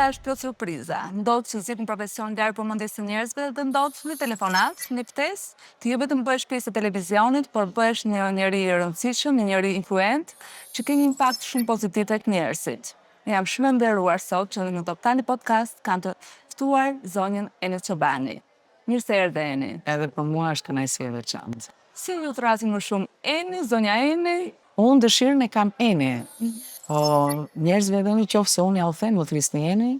jeta është plot surpriza. Ndodh që zgjidh një profesion larg përmendjes së njerëzve dhe ndodh një telefonat, një ftesë, ti jo vetëm bëhesh pjesë e televizionit, por bëhesh një njeri i rëndësishëm, një njeri influent, që ke një impakt shumë pozitiv tek njerëzit. Jam shumë e nderuar sot që në Top Tani Podcast kanë të ftuar zonjën Eni Çobani. Mirë se erdhe Eni. Edhe për mua është kënaqësi e veçantë. Si ju thrasin më shumë Eni, zonja Eni? Unë dëshirën e kam Eni. Po njerëzve edhe në qoftë se unë ja u them më thrisni Eni,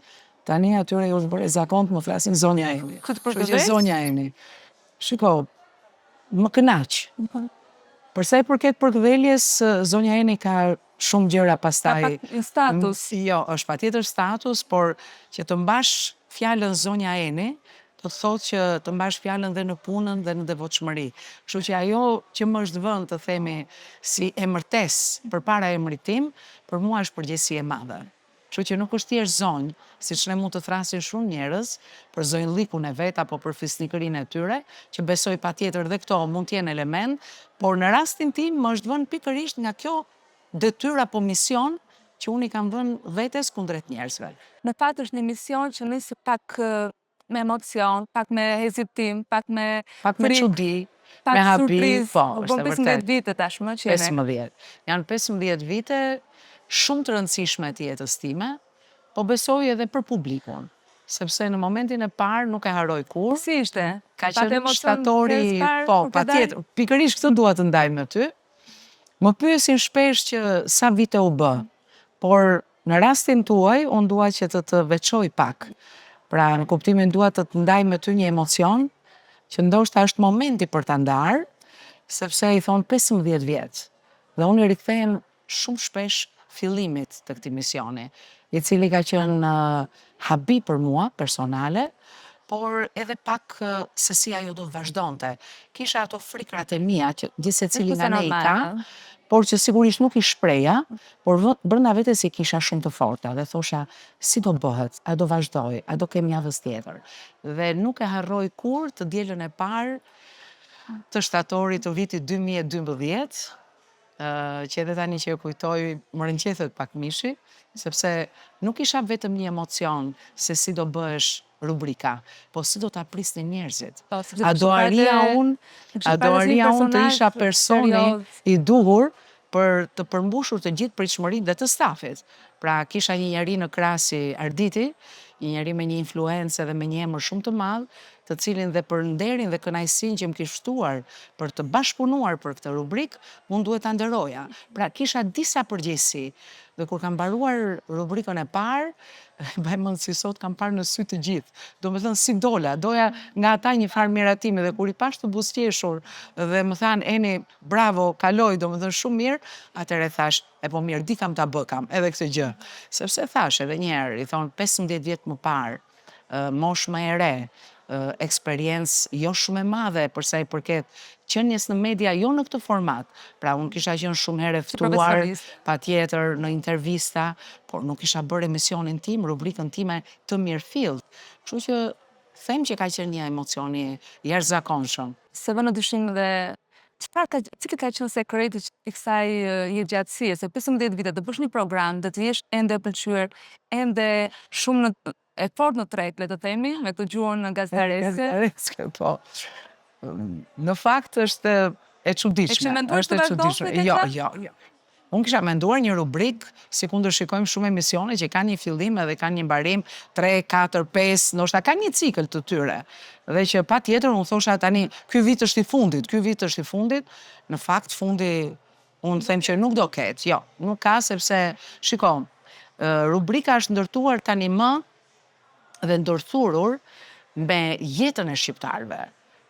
tani atyre ju është bërë zakon të më flasin zonja Eni. Këtë Kështu që zonja Eni. Shiko, më kënaq. Përsa i përket përkëdheljes, zonja Eni ka shumë gjëra pastaj. Ka status. Jo, është patjetër status, por që të mbash fjalën zonja Eni, do të thotë që të mbash fjalën dhe në punën dhe në devotshmëri. Kështu që ajo që më është vënë të themi si emërtesë përpara emrit tim, për mua është përgjegjësi e madhe. Kështu që nuk është thjesht zonjë, siç ne mund të thrasin shumë njerëz për zonjllikun e vet apo për fisnikërinë e tyre, që besoj patjetër dhe këto mund të jenë element, por në rastin tim më është vënë pikërisht nga kjo detyrë apo mision që unë i kam vënë vetes kundrejt njerëzve. Në fakt është një mision që nisi pak me emocion, pak me hezitim, pak me çudi, pak me hapi, surprizë. po, Po është e 15 vërtet. vite tashmë që jeni. 15. Janë 15 vite shumë të rëndësishme të jetës time, po besoj edhe për publikun. Sepse në momentin e parë nuk e harroj kur. Si ishte? Ka Pat qenë emocion shtatori, herës parë, po, kur ke patjetër. Pikërisht këtë dua të ndaj me ty. Më pyesin shpesh që sa vite u bë, por në rastin tuaj unë dua që të veçoj pak. Pra në kuptimin dua të ndaj me ty një emocion që ndoshta është momenti për ta ndarë, sepse i thon 15 vjet. Dhe unë i rikthehem shumë shpesh fillimit të këtij misioni, i cili ka qenë habi për mua personale, por edhe pak se si ajo do të vazhdonte. Kisha ato frikrat e mia që gjithsecili nga ne i ka, por që sigurisht nuk i shpreja, por brenda vetes i kisha shumë të forta dhe thosha si do bëhet, a do vazhdoj, a do kem javës tjetër. Dhe nuk e harroj kur të dielën e parë të shtatorit të vitit 2012, që edhe tani që e kujtoj më rënqethet pak mishi, sepse nuk isha vetëm një emocion se si do bëhesh rubrika, po si do ta prisni njerëzit. A do arria unë të isha personi i duhur për të përmbushur të gjithë pritshmëritë dhe të stafit. Pra kisha një njeri në krah si Arditi, një njeri me një influencë dhe me një emër shumë të madh, të cilin dhe për nderin dhe kënaqësinë që më kishte ftuar për të bashkëpunuar për këtë rubrik, unë duhet ta nderoja. Pra kisha disa përgjegjësi. Dhe kur kam mbaruar rubrikën e parë, mbaj mend si sot kam parë në sy të gjithë. Domethënë si doja nga ata një farë miratimi dhe kur i pash të buzëqeshur dhe më thanë Eni, bravo, kaloj, domethënë shumë mirë, atëherë thash, e po mirë, di kam ta bë kam edhe këtë gjë. Sepse thash edhe një herë, i thon 15 vjet më parë, moshë më e re, eksperiencë jo shumë e madhe përsa i përket qenies në media jo në këtë format. Pra unë kisha qenë shumë herë ftuar, patjetër në intervista, por nuk kisha bërë emisionin tim, rubrikën time të mirëfillt. Kështu që them që ka qenë një emocioni jashtëzakonshëm. Se vë në dyshim dhe cili ka qenë sekreti i kësaj jetëgjatësie, se 15 vite të bësh një program, dhe të jesh ende pëlqyer, ende shumë e fort në treg, le të themi, me të gjuhën gazetarese. Po. Në fakt është e çuditshme. E kishe menduar të vazhdonte tek Jo. Unë kisha menduar një rubrik, si ku ndërshikojmë shumë emisione që kanë një fillim edhe kanë një mbarim 3, 4, 5, ndoshta ka një cikël të tyre. Dhe që patjetër unë thosha tani, ky vit është i fundit, në fakt fundi unë them që nuk do ketë. Jo, nuk ka sepse shiko, rubrika është ndërtuar tani më dhe ndërthurur me jetën e shqiptarëve.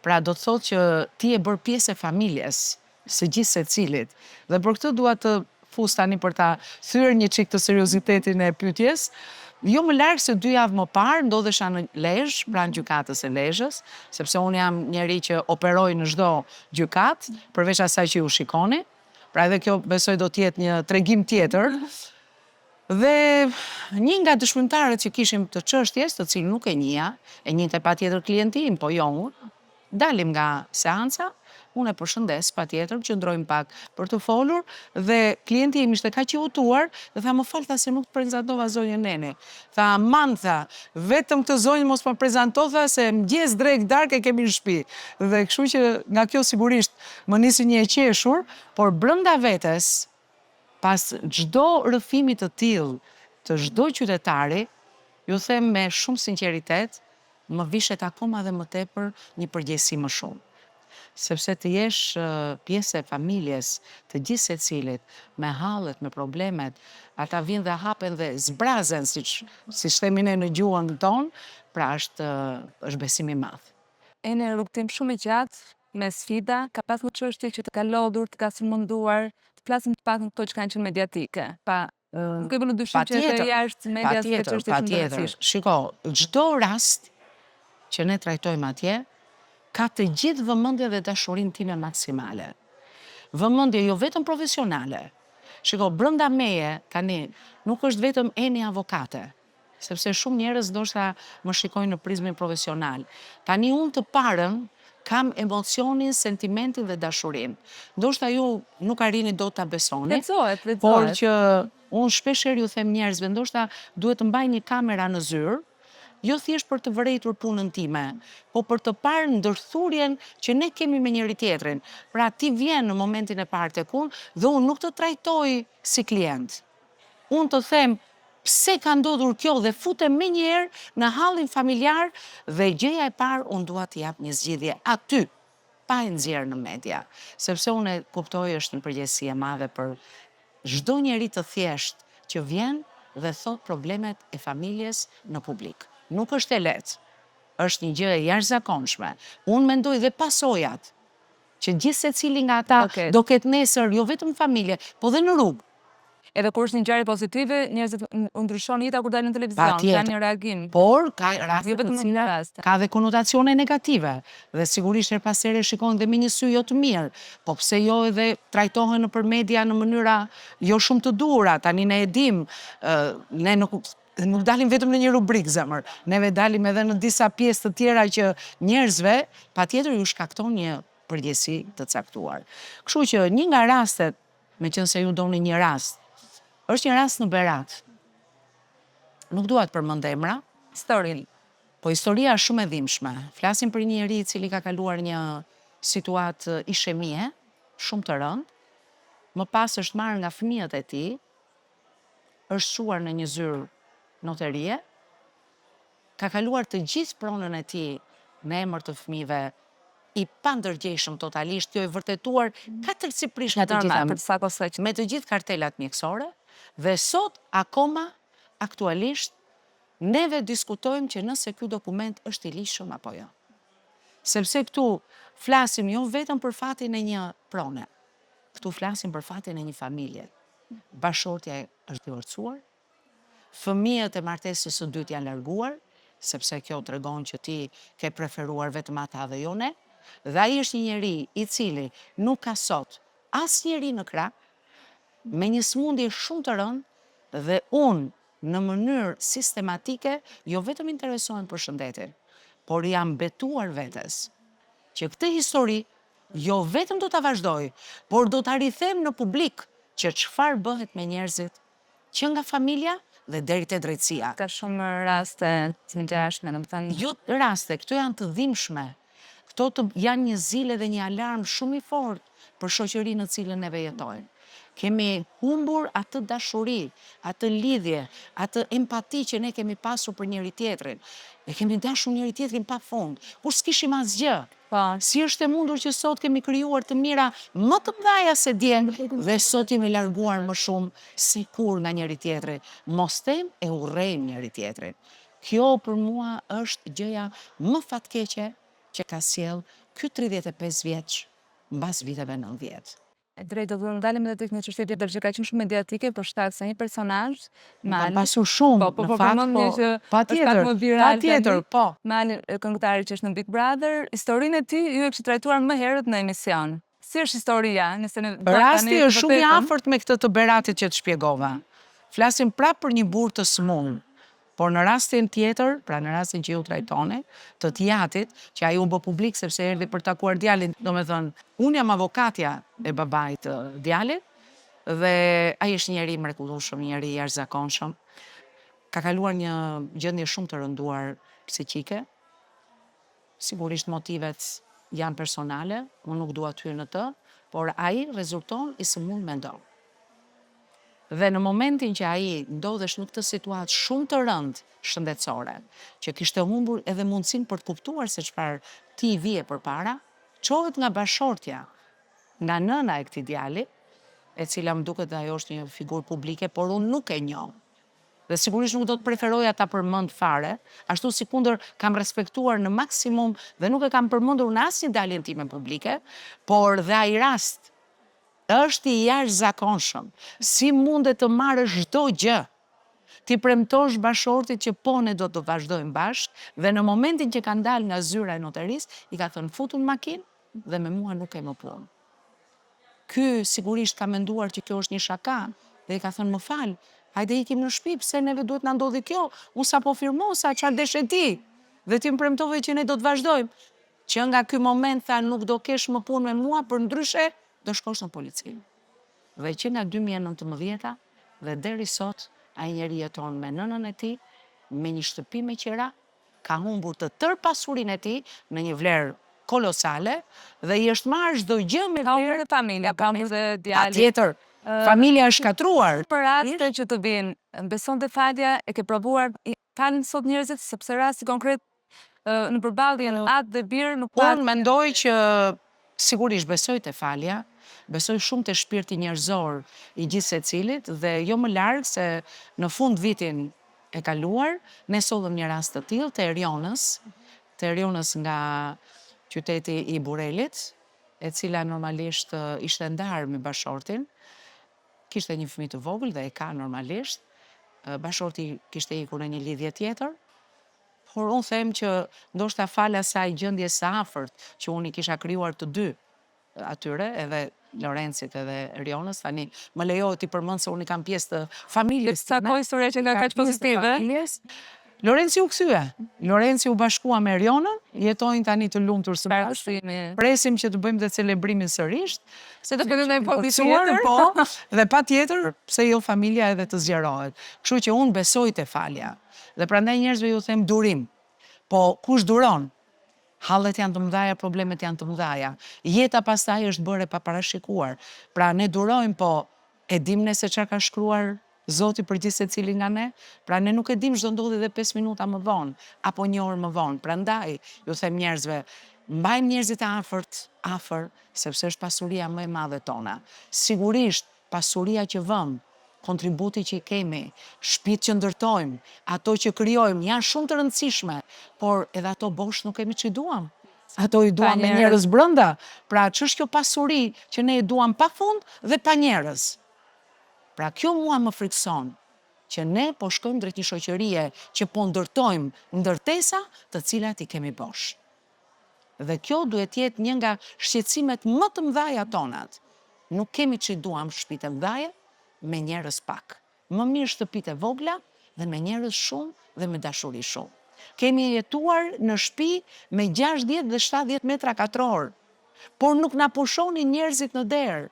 Pra do të thotë që ti e bërë pjesë e familjes së gjithë secilit. Dhe për këtë dua të fus tani për ta thyer një çik të seriozitetin e pyetjes. Jo më larg se 2 javë më parë ndodhesha në Lezhë, pranë gjykatës e Lezhës, sepse unë jam njeri që operoj në çdo gjykatë, përveç asaj që ju shikoni. Pra edhe kjo besoj do të jetë një tregim tjetër. Dhe një nga dëshmimtarët që kishim të çështjes, të cilin nuk e njihja, e njihte patjetër klientin, po jo unë, dalim nga seanca, unë e përshëndes patjetër, qëndrojmë pak për të folur dhe klienti im ishte kaq i hutuar dhe tha më fal, tha se nuk të prezantova zonjën Neni. Tha aman, tha, vetëm këtë zonjë mos më prezanto, tha se mëngjes drek darkë e kemi në shtëpi. Dhe kështu që nga kjo sigurisht më nisi një e qeshur, por brenda vetes, pas çdo rrëfimi të tillë të çdo qytetari, ju them me shumë sinqeritet, më vishet akoma dhe më tepër një përgjegjësi më shumë. Sepse të jesh pjesë e familjes të gjithë secilit, me hallet, me problemet, ata vinë dhe hapen dhe zbrazen, siç themi ne në gjuhën tonë, pra është besim i madh. E në rrugtim shumë i gjatë, me sfida, ka pasur çështje që të ka lodhur, të ka sulmuar, të flasim të paktën këto që kanë qenë mediatike, pa nuk e bën dyshim që edhe jashtë medias ka çështje shumë të rëndësishme. Shiko, çdo rast që ne trajtojmë atje, ka të gjithë vëmendje dhe dashurinë time maksimale. Vëmendje jo vetëm profesionale. Shiko, brenda meje, tani, nuk është vetëm Eni avokate, sepse shumë njerëz ndoshta më shikojnë në prizmin profesional. Tani unë të parën kam emocionin, sentimentin dhe dashurinë. Ndoshta ju nuk arrini dot ta besoni, por që unë shpeshherë ju them njerëzve, ndoshta duhet të mbaj një kamera në zyrë, jo thjesht për të vërejtur punën time, po për të parë ndërthurjen që ne kemi me njëri tjetrin. Pra ti vjen në momentin e parë tek unë dhe unë nuk të trajtoj si klient. Unë të them pse ka ndodhur kjo dhe futem menjëherë në hallin familjar dhe gjëja e parë unë dua të jap një zgjidhje aty, pa e nxjerrë në media, sepse unë e kuptoj është një përgjegjësi e madhe për çdo njeri të thjesht që vjen dhe thot problemet e familjes në publik. Nuk është e lehtë, është një gjë e jashtëzakonshme. Unë mendoj dhe pasojat, që gjithë secili nga ata do ketë nesër jo vetëm familje, po dhe në rrugë. Edhe kur është një ngjarje pozitive, njerëzit ndryshon jeta kur dalin në televizion, kanë një reagim. Por ka raste ka dhe konotacione negative dhe sigurisht her pas here shikojnë dhe me një sy jo të mirë, po pse jo edhe trajtohen nëpër media në mënyra jo shumë të duhura. Tani ne e dim, ne nuk dalim vetëm në një rubrikë zemër, neve dalim edhe në disa pjesë të tjera që njerëzve patjetër ju shkakton një përgjegjësi të caktuar. Kështu që një nga rastet, meqense ju doni një rast, është një rast në Berat. Nuk dua të përmend emra, po historia është shumë e dhimbshme. Flasim për një njerëz i cili ka kaluar një situatë ishemie, shumë të rëndë, më pas është marrë nga fëmijët e tij, është shuar në një zyrë noterie, ka kaluar të gjithë pronën e tij në emër të fëmijëve, i pandërgjeshëm totalisht, jo i vërtetuar katërcipërisht me të gjithë kartelat mjekësore, dhe sot akoma aktualisht neve diskutojmë që nëse ky dokument është i lishëm apo jo. Sepse këtu flasim jo vetëm për fatin e një prone, këtu flasim për fatin e një familje. Bashortja është divorcuar, fëmijët e martesës së dytë janë larguar, sepse kjo tregon që ti ke preferuar vetëm ata dhe jo ne, dhe ai është një njeri i cili nuk ka sot asnjëri në krah, me një sëmundje shumë të rëndë dhe unë në mënyrë sistematike jo vetëm interesohen për shëndetin, por jam betuar vetes që këtë histori jo vetëm do ta vazhdoj, por do ta rithem në publik që çfarë bëhet me njerëzit që nga familja dhe deri te drejtësia. Ka shumë raste të ngjashme, domethënë. Jo raste, këto janë të dhimbshme. Këto janë një zile dhe një alarm shumë i fortë për shoqërinë në cilën neve jetojmë. Kemi humbur atë dashuri, atë lidhje, atë empati që ne kemi pasur për njëri tjetrin. Ne kemi dashur njëri tjetrin pafund, kur s'kishim asgjë. Si është e mundur që sot kemi krijuar të mira më të mëdha se dje dhe sot jemi larguar më shumë se kur nga njëri tjetri. Mos them e urrejmë njëri tjetrin. Kjo për mua është gjëja më fatkeqe që ka sjell ky 35 vjeç mbas viteve 90. E drejtë, do të ndalem edhe tek një çështje tjetër që ka qenë shumë mediatike për shkak se një personazh ka pasur shumë në fakt, patjetër, po. Mali, këngëtari që është në Big Brother, historinë e tij ju e kishit trajtuar më herët në emision. Si është historia? Rasti është shumë i afërt me këtë të Beratit që të shpjegova. Flasim prapë për një burr të smur, Por në rastin tjetër, pra në rastin që ju trajtoni, të Tiatit, që ai u bë publik sepse erdhi për takuar djalin, domethënë, unë jam avokatja e babait të djalit dhe ai është njeri mrekullueshëm, njeri i jashtëzakonshëm. Ka kaluar një gjendje shumë të rënduar psiqike. Sigurisht motivet janë personale, unë nuk dua të hyj në të, por ai rezulton i sëmund mendon. Dhe në momentin që ai ndodhesh në këtë situatë shumë të rëndë shëndetësore, që kishte humbur edhe mundësinë për të kuptuar se çfarë ti i vije përpara, çohet nga bashortja, nga nëna e këtij djali, e cila më duket ajo është një figurë publike, por unë nuk e njoh. Dhe sigurisht nuk do të preferoja ta përmend fare, ashtu sikundër kam respektuar në maksimum dhe nuk e kam përmendur në asnjë dalje time publike, por dhe ai rast është i jashtëzakonshëm. Si mundet të marrësh çdo gjë, ti premtosh bashortit që po ne do të vazhdojmë bashkë dhe në momentin që ka dalë nga zyra e notarisë, i ka thënë futu në makinë dhe me mua nuk ke më punë. Ky sigurisht ka menduar që kjo është një shaka dhe i ka thënë më fal, hajde ikim në shtëpi, pse neve duhet na ndodhi kjo? Unë sa po firmosa, çfarë desh e ti? Dhe ti më premtove që ne do të vazhdojmë. Që nga ky moment tha nuk do kesh më punë me mua, për ndryshe do shkosh në polici. Dhe që nga 2019 dhe deri sot, ai njeri jeton me nënën e tij, me një shtëpi me qira, ka humbur të tërë pasurinë e tij në një vlerë kolosale dhe i është marrë çdo gjë me Ka familja, ka dhe djali. Patjetër, familja është shkatruar. Për raste që të vinë, beson të falja, e ke provuar, falin sot njerëzit, sepse rasti konkret në përballjen atë dhe birë nuk ka. Unë mendoj që sigurisht besoj te falja, besoj shumë te shpirti njerëzor i gjithë secilit dhe jo më larg se në fund vitin e kaluar, ne sollëm një rast të tillë te Erionës nga qyteti i Burelit, e cila normalisht ishte ndarë me bashortin, kishte një fëmijë të vogël dhe e ka normalisht, bashorti kishte ikur në një lidhje tjetër, por unë them që ndoshta fal asaj gjendje së afërt që unë i kisha krijuar të dy atyre, edhe Lorencit edhe Erionës, tani më lejohet i përmend se unë kam pjesë të familjes. Sa kohë historia që nga kaq pozitive. Lorenci u kthye. Lorenci u bashkua me Erionën, jetojnë tani të lumtur së bashku. Presim që të bëjmë dhe celebrimin sërish, Se të bëjmë ndonjë përbisuar, po, dhe patjetër pse jo familja edhe të zgjerohet. Kështu që unë besoj te falja. Dhe prandaj njerëzve ju them durim. Po kush duron? Hallet janë të mëdhaja, problemet janë të mëdhaja. Jeta pastaj është bërë e paparashikuar. Pra ne durojmë, po e dim ne se çfarë ka shkruar Zoti për gjithë secili nga ne, pra ne nuk e dim ç'do ndodhi edhe 5 minuta më vonë, apo 1 orë më vonë. Prandaj ju them njerëzve, mbajmë njerëzit e afër, sepse është pasuria më e madhe tona. Sigurisht pasuria që vëmë, kontributi që i kemi, shtëpitë që ndërtojmë, ato që krijojmë janë shumë të rëndësishme, por edhe ato bosh nuk kemi ç'i duam. Ato i duam me njerëz brenda. Pra ç'është kjo pasuri që ne e duam pafund dhe pa njerëz. Pra kjo mua më frikson, që ne po shkojmë drejt një shoqërie që po ndërtojmë ndërtesa të cilat i kemi bosh. Dhe kjo duhet jetë një nga shqetësimet më të mëdhaja tonat. Nuk kemi ç'i duam shtëpitë e mëdha me njerëz pak. Më mirë shtëpitë e vogla dhe me njerëz shumë dhe me dashuri shumë. Kemi jetuar në shtëpi me 60 dhe 70 metra katror, por nuk na pushonin njerëzit në derë.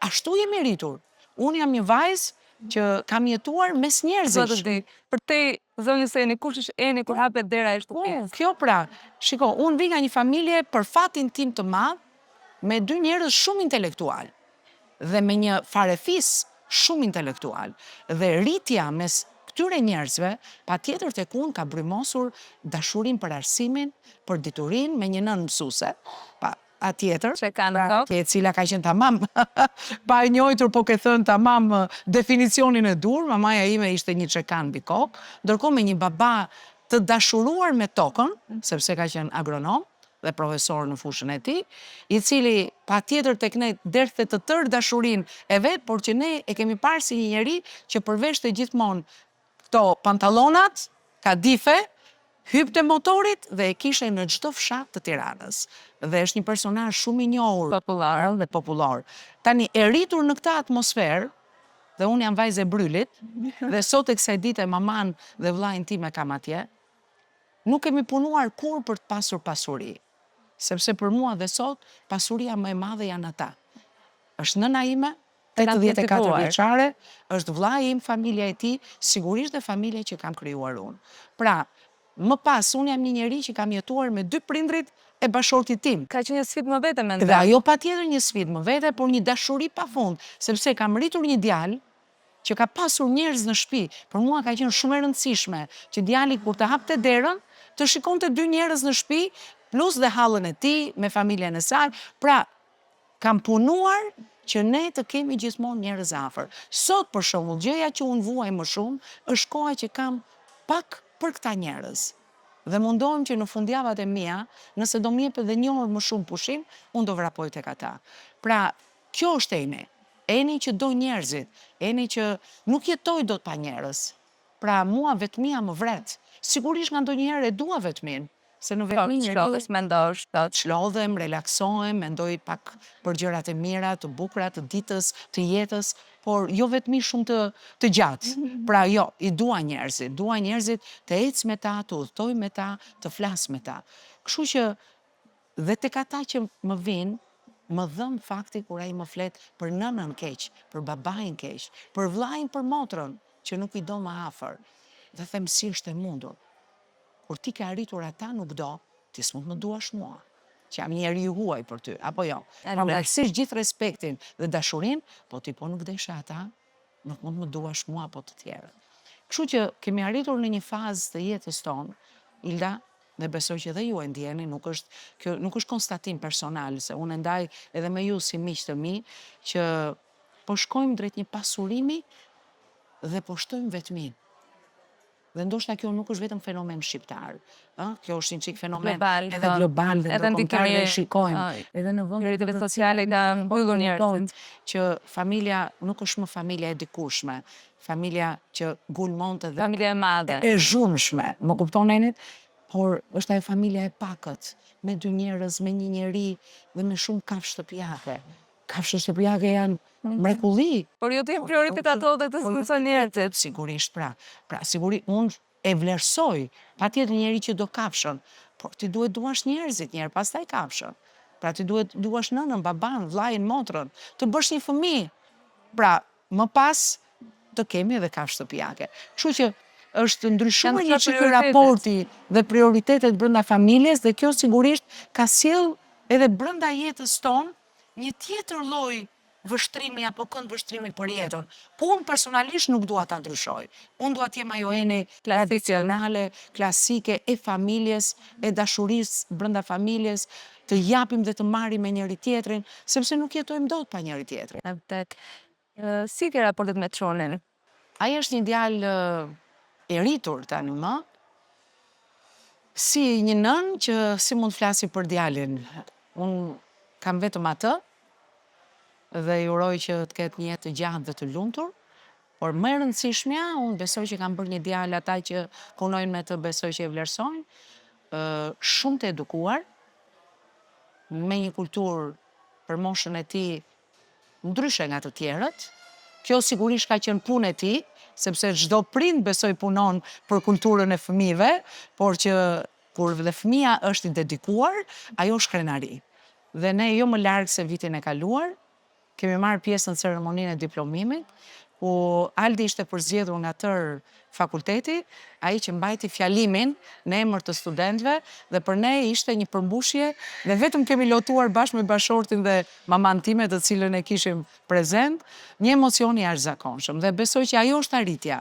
Ashtu jemi rritur. Unë jam një vajzë që kam jetuar mes njerëzish. Për te, zonjës Eni, kush është Eni kur hapet dera e shtëpisë? Kjo pra, shiko, unë vi nga një familje për fatin tim të madh, me 2 njerëz shumë intelektual dhe me një farefis shumë intelektual. Dhe rritja mes këtyre njerëzve, patjetër tek unë ka brymosur dashurin për arsimin, për diturin, me një nën mësuese. Atjetër, e cila ka qenë tamam, pa e njojtur po ke thënë tamam definicionin e dur, mamaja ime ishte një çekan mbi kokë, ndërkohë me një baba të dashuruar me tokën, sepse ka qenë agronom dhe profesor në fushën e tij, i cili patjetër tek ne derdhte të tërë dashurinë e vet, por që ne e kemi parë si një njeri që përveshte gjithmonë këto pantallonat, kadife, hypte motorit dhe e kishe në çdo fshat të Tiranës. Dhe është një personazh shumë i njohur, popular dhe popullor. Tani e rritur në këtë atmosferë dhe unë jam vajzë e Brylit, dhe sot e kësaj dite maman dhe vllajin tim e kam atje, nuk kemi punuar kur për të pasur pasuri. Sepse për mua dhe sot, pasuria më e madhe janë ata. Është nëna ime, 84 vjeçare, është vllai im, familja e tij, sigurisht dhe familja që kam krijuar unë. Pra, më pas, unë jam një njeri që kam jetuar me 2 prindrit e bashortit tim. Ka qenë një sfidë më vete mendoj. Dhe ajo patjetër një sfidë më vete, por një dashuri pafund, sepse kam rritur një djalë që ka pasur njerëz në shtëpi. Për mua ka qenë shumë e rëndësishme që djali kur të hapte derën, të shikonte 2 njerëz në shtëpi, plus dhe hallën e tij me familjen e saj. Pra, kam punuar që ne të kemi gjithmonë njerëz afër. Sot për shembull, gjëja që unë vuaj më shumë është koha që kam pak për këta njerëz. Dhe mundohem që në fundjavat e mia, nëse do më jep edhe 1 orë më shumë pushim, unë do vrapoj tek ata. Pra, kjo është Eni. Eni që do njerëzit, Eni që nuk jetoj dot pa njerëz. Pra, mua vetmia më vret. Sigurisht nga ndonjëherë e dua vetmin, se në vetmin Shkodhës mendosh, çlodhem, relaksohem, mendoj pak për gjërat e mira, të bukura, të ditës, të jetës, por jo vetmi shumë të gjatë. Pra jo, i dua njerëzit të ec me ta, të udhtoj me ta, të flas me ta. Kështu që dhe tek ata që më vinë, më dhëm fakti kur ai më flet për nënën keq, për babain keq, për vllain, për motrën, që nuk i do më afër. Dhe them si është e mundur. Kur ti ke arritur ata nuk do, ti s'mund më duash mua. Që jam njeri i huaj për ty, apo jo. Pavarësisht gjithë respektin dhe dashurin, po ti po nuk desha ata, nuk mund më duash mua apo të tjerët. Kështu që kemi arritur në një fazë të jetës tonë, Ilda, dhe besoj që dhe ju e ndjeni, nuk është konstatim personal, se unë ndaj edhe me ju si miq të mi, që po shkojmë drejt një pasurimi dhe po shtojmë vetmin. Dhe ndoshta kjo nuk është vetëm fenomen shqiptar, kjo është një çik fenomen edhe global dhe ndërkombëtar dhe shikojmë. Edhe në rrjetet sociale ka mbyllur njerëzit. Që familja nuk është më familja e dikushme, familja që gulmonte dhe Familja e madhe. e zhurmshme, më kupton Enit? Por është ajo familja e pakët, me 2 njerëz, me 1 njeri dhe me shumë kafshë shtëpiake. Kafshë shtëpiake janë mrekulli. Por jo të jenë prioritet ato dhe të zbulson njerëzit. Sigurisht, pra sigurisht unë e vlerësoj, patjetër njeri që do kafshën, por ti duhet duash njerëzit njerë, pastaj kafshën. Pra ti duhet duash nënën, baban, vllajin, motrën, të bësh një fëmijë. Pra, më pas të kemi edhe kafshë shtëpiake. Kështu që është ndryshuar një çik raporti dhe prioritetet brenda familjes dhe kjo sigurisht ka sjell edhe brenda jetës tonë një tjetër lloj vështrimi apo kënd vështrimi për jetën. Po unë personalisht nuk dua ta ndryshoj. Unë dua të jem ajo Eni tradicionale, klasike e familjes, e dashurisë brenda familjes, të japim dhe të marrim me njëri tjetrin, sepse nuk jetojmë dot pa njëri tjetrin. Vërtet. Si ke raportet me çonin? Ai është një djalë i rritur tani më, si një nën që si mund flasi për djalin. Unë kam vetëm atë dhe i uroj që të ketë një jetë të gjatë dhe të lumtur, por më e rëndësishmja, unë besoj që kam bërë një djalë ata që punojnë me të besoj që e vlerësojnë, shumë të edukuar, me një kulturë për moshën e tij ndryshe nga të tjerët. Kjo sigurisht ka qenë punë e tij, sepse çdo prind besoj punon për kulturën e fëmijëve, por që kur dhe fëmia është i dedikuar, ajo është krenari. Dhe ne jo më larg se vitin e kaluar, kemi marrë pjesë në ceremoninë e diplomimit, ku Aldi ishte përzgjedhur nga tërë fakulteti, ai që mbajti fjalimin në emër të studentëve dhe për ne ishte një përmbushje dhe vetëm kemi lotuar bashkë me bashortin dhe maman time të cilën e kishim prezent, një emocion i jashtëzakonshëm dhe besoj që ajo është arritja.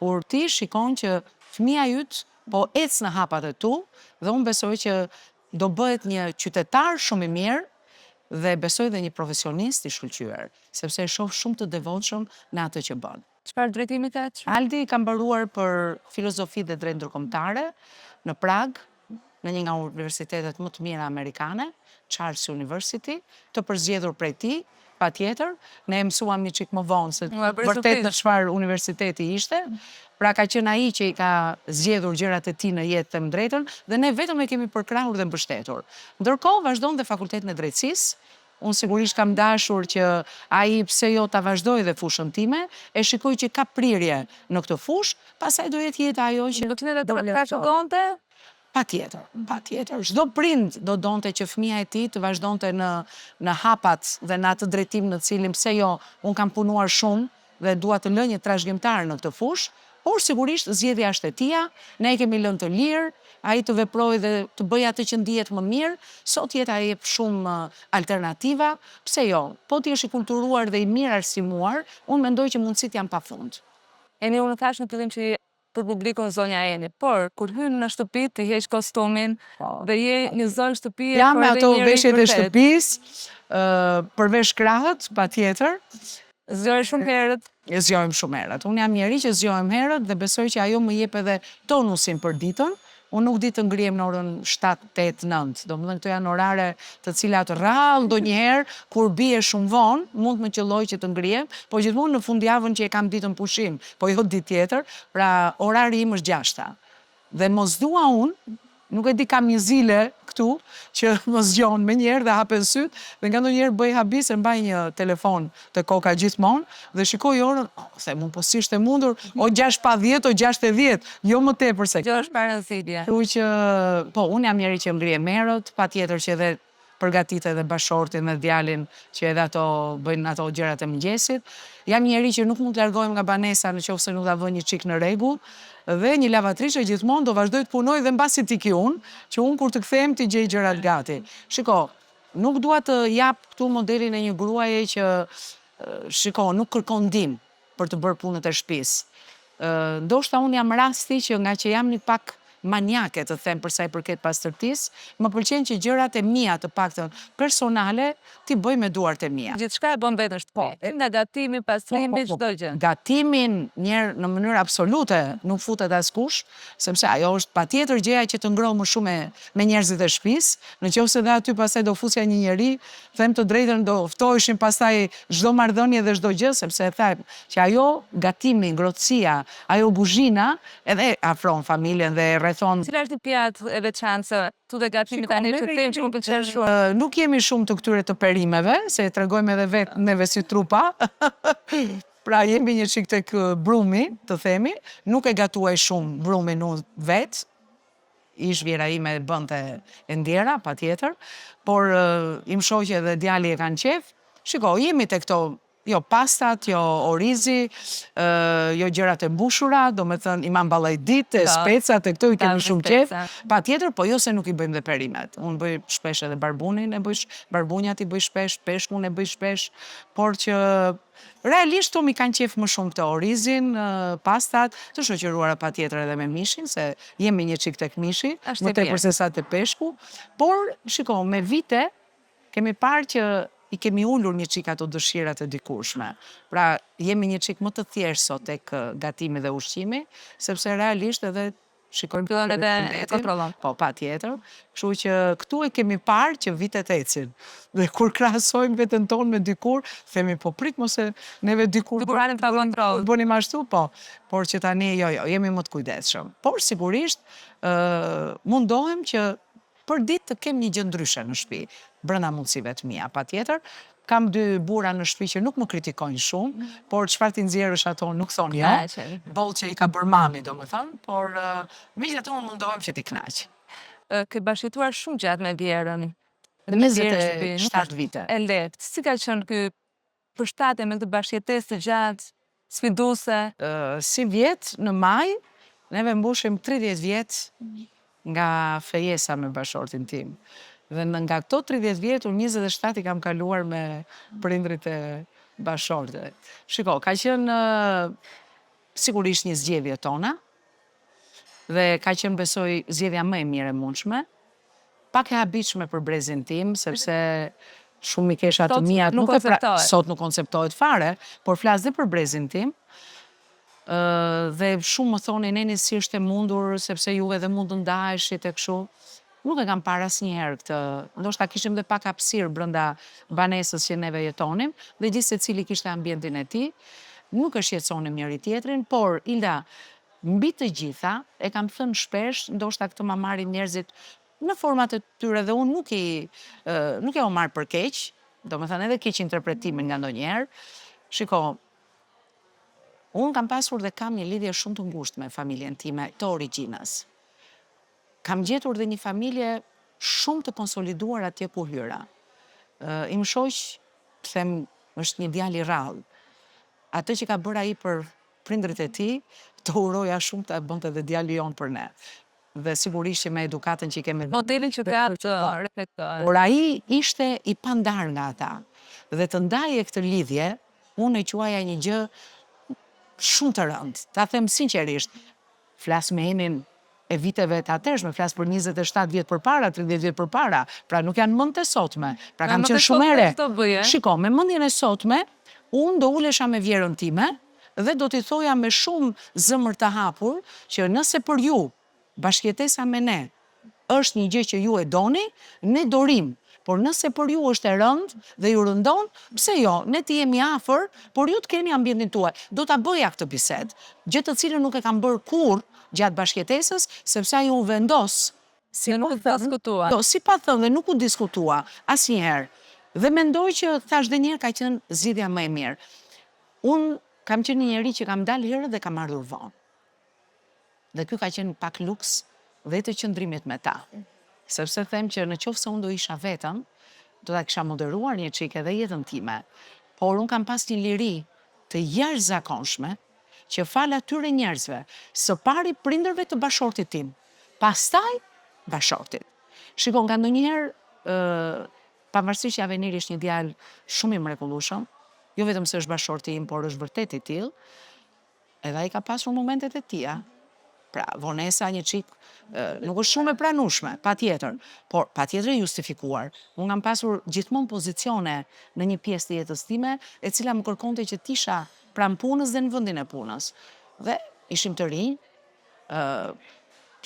Kur ti shikon që fëmia yt po ec në hapat e tu dhe unë besoj që do bëhet një qytetar shumë i mirë dhe besoj dhe një profesionist i shkëlqyer, sepse e shoh shumë të devotshëm në atë që bën. Çfarë drejtimi ka? Aldi ka mbaruar për filozofi dhe drejtë ndërkombëtare në Prag, në një nga universitetet më të mira amerikane, Charles University, të përzgjedhur prej tij, patjetër, ne mësuam një çik më vonë se vërtet në çfarë universiteti ishte. Pra ka qenë ai që i ka zgjedhur gjërat e tij në jetë, them drejtën, dhe ne vetëm e kemi përkrahur dhe mbështetur. Ndërkohë vazhdon dhe fakultetin e drejtësisë, unë sigurisht kam dashur që ai pse jo ta vazhdoj dhe fushën time, e shikoj që ka prirje në këtë fushë, pastaj do jetë jeta ajo që Do të të trashëgonte? Patjetër, patjetër. Çdo prind do donte që fëmia e tij të vazhdonte në hapat dhe në atë drejtim në cilin pse jo, unë kam punuar shumë dhe dua të lë një trashëgimtar në këtë fushë, por sigurisht zgjedhja është e tia, ne e kemi lënë të lirë, ai të veprojë dhe të bëjë atë që ndihet më mirë, sot jeta jep shumë alternativa, pse jo? Po ti je i kulturuar dhe i mirë arsimuar, unë mendoj që mundësitë janë pafund. Eni, unë thash në fillim që për publikun zonja Eni, por kur hyn në shtëpi të heq kostumin dhe je një zonë shtëpie Jam me për ato njëri veshjet e vërtet. shtëpisë, përveç krahët, patjetër. Zgjohesh shumë herët. E zgjojmë shumë herët. Unë jam njeri që zgjohem herët dhe besoj që ajo më jep edhe tonusin për ditën. Unë nuk di të ngrihem në orën 7, 8, 9. Domethënë këto janë orare të cilat rrallë ndonjëherë kur bie shumë vonë, mund më qelloj që të ngrihem, po gjithmonë në fundjavën që e kam ditën pushim, po jo ditë tjetër, pra orari im është 6. Dhe mos dua unë, nuk e di kam një zile këtu që më zgjon me njerë dhe hapen syt dhe nga ndonjëherë bëj habis e mbaj një telefon të koka gjithmonë dhe shikoj orën, them unë po si ishte mundur, o 6:10 o 6:10, jo më tepër se Kjo është parazidia. Kështu që, po, unë jam njeri që ngrihem herët, patjetër që edhe përgatit edhe bashortin dhe djalin që edhe ato bëjnë ato gjërat e mëngjesit. Jam njeri që nuk mund të largohem nga banesa në qoftë se nuk ta vë një çik në rregull dhe një lavatrishe gjithmonë do vazhdoj të punoj dhe mbasi ti ki unë, që unë kur të kthehem ti gjej gjërat gati. Shiko, nuk dua të jap këtu modelin e një gruaje që shiko, nuk kërkon ndihmë për të bërë punët e shtëpisë. Ndoshta unë jam rasti që nga që jam një pak maniake të them për sa i përket pastërtisë, më pëlqen që gjërat e mia të paktën personale ti bëj me duart e mia. Gjithçka e bën vetë në shtëpi. Nga gatimi, pastrimi, çdo gjë. Gatimin njerë në mënyrë absolute nuk futet askush, sepse ajo është patjetër gjëja që të ngroh më shumë me njerëzit e shtëpisë. Nëse dhe aty pastaj do fusja një njeri, them të drejtën do ftoheshin pastaj çdo marrëdhënie dhe çdo gjë, sepse e them që ajo gatimi, ngrohtësia, ajo buzhina edhe afron familjen dhe rrethon. Cila është një pjatë e veçantë tu dhe gatimi tani që them që më pëlqen shumë. Nuk jemi shumë të këtyre të perimeve, se tregojmë edhe vetë neve si trupa. Pra jemi një çik tek brumi, të themi, nuk e gatuaj shumë brumin unë vetë, ish vjera ime bënte e ndjera, patjetër, por im shoqe dhe djali e kanë qef. Shiko, jemi te këto, jo pastat, jo orizi, jo gjërat e mbushura, do me thënë imam ballajdit, specat e këto i kemi shumë qef. Patjetër, po jo se nuk i bëjmë dhe perimet. Unë bëj shpesh edhe barbunin, barbunjat i bëj shpesh, peshkun e bëj shpesh, por që realisht mi kanë qef më shumë të orizin, pastat, të shoqëruara patjetër edhe me mishin, se jemi një çik tek mishi, më tepër se sa te peshku, por shiko, me vite kemi parë që i kemi ullur një çik ato dëshirat e dikurshme. Pra, jemi një çik më të thjeshtë sot tek gatimi dhe ushqimi, sepse realisht edhe shikojmë fillon edhe e kontrollon. Po, patjetër. Kështu që këtu e kemi parë që vitet ecin. Dhe kur krahasojmë veten tonë me dikur, themi po prit mos e neve dikur hanim pa kontroll. Bënim ashtu, po. Por që tani jo, jemi më të kujdesshëm. Por sigurisht mundohem që për ditë të kem një gjë ndryshe në shtëpi, brenda mundësive të mia, patjetër. Kam 2 burra në shtëpi që nuk më kritikojnë shumë, por çfarë ti nxjerrësh ato nuk thonë jo. Boll që i ka bërë mami, domethënë, por megjithatë unë mundohem që t'i kënaq. Ke bashkëtuar shumë gjatë me Vjerën. 27 vite. E lehtë. Si ka qenë ky përshtatje me këtë bashkëjetesë të gjatë, sfiduese? Si vjet në maj, neve mbushim 30 vjet nga fejesa me bashortin tim. Dhe nga këto 30 vjet, unë 27 i kam kaluar me prindrit e bashortëve. Shiko, ka qenë sigurisht një zgjedhje tona, dhe ka qenë besoj zgjedhja më e mirë e mundshme, pak e habitshme për brezin tim, sepse shumë i kesha të mia sot nuk konceptohet fare, por flas dhe për brezin tim. Dhe shumë më thonin Neni si është e mundur, sepse juve dhe mund të ndaheshit e kështu. Nuk e kam parë asnjëherë këtë. Ndoshta kishim dhe pak hapësirë brenda banesës që neve jetonim, dhe gjithë secili kishte ambientin e tij. Nuk e shqetësonim njëri tjetrin, por Ilda, mbi të gjitha, e kam thënë shpesh, ndoshta këtë ma marrin njerëzit në format e tyre dhe unë nuk e o marr për keq, do me thënë edhe keq interpretimin nga ndonjëherë. Shiko, unë kam pasur dhe kam një lidhje shumë të ngushtë me familjen time të origjinës. Kam gjetur dhe një familje shumë të konsoliduar atje ku hyra. Im shoq, them, është një djalë i rrallë. Atë që ka bërë ai për prindrit e tij, të uroja shumë të bënte dhe djali jon për ne. Dhe sigurisht që me edukatën që i kemi. Modelin që ka të reflektojë. Por ai ishte i pandar nga ata. Dhe të ndaje këtë lidhje, unë e quaja një gjë shumë të rëndë. Ta them sinqerisht, flas me emrin e viteve të atërshme, flas për 27 vjet përpara, 30 vjet përpara, pra nuk janë mend të sotme. Pra kam qenë shumë e re. Shiko, me mendjen e sotme, unë do ulesha me vjerën time dhe do t'i thoja me shumë zëmër të hapur që nëse për ju bashkëjetesa me ne është një gjë që ju e doni, ne dorim. Por nëse për ju është e rëndë dhe ju rëndon, pse jo, ne ti jemi afër, por ju të keni ambientin tuaj. Do ta bëja këtë bisedë, gjë të cilën nuk e kam bërë kurrë gjatë bashkëjetesës, sepse ai u vendos. Si nuk të diskutua. Jo, si pa thënë dhe nuk u diskutua asnjëherë. Dhe mendoj që thash dhe njerë ka qenë zgjidhja më e mirë. Unë kam qenë një njeri që kam dalë herë dhe kam ardhur vonë. Dhe ky ka qenë pak luks dhe të qëndrimit me ta. Sepse them që në qoftë se unë do isha vetëm, do ta kisha moderuar një çik edhe jetën time. Por unë kam pas një liri të jashtëzakonshme që fal atyre njerëzve, së pari prindërve të bashortit tim, pastaj bashortit. Shikon, nga ndonjëherë pavarësisht që Aveniri është një djalë shumë i mrekullueshëm, jo vetëm se është bashorti im, por është vërtet i tillë, edhe ai ka pasur momentet e tija. Pra, vonesa një çik nuk është shumë e pranueshme, patjetër, por patjetër e justifikuar. Unë kam pasur gjithmonë pozicione në një pjesë të jetës time, e cila më kërkonte që t'isha pranë punës dhe në vendin e punës. Dhe ishim të rinj,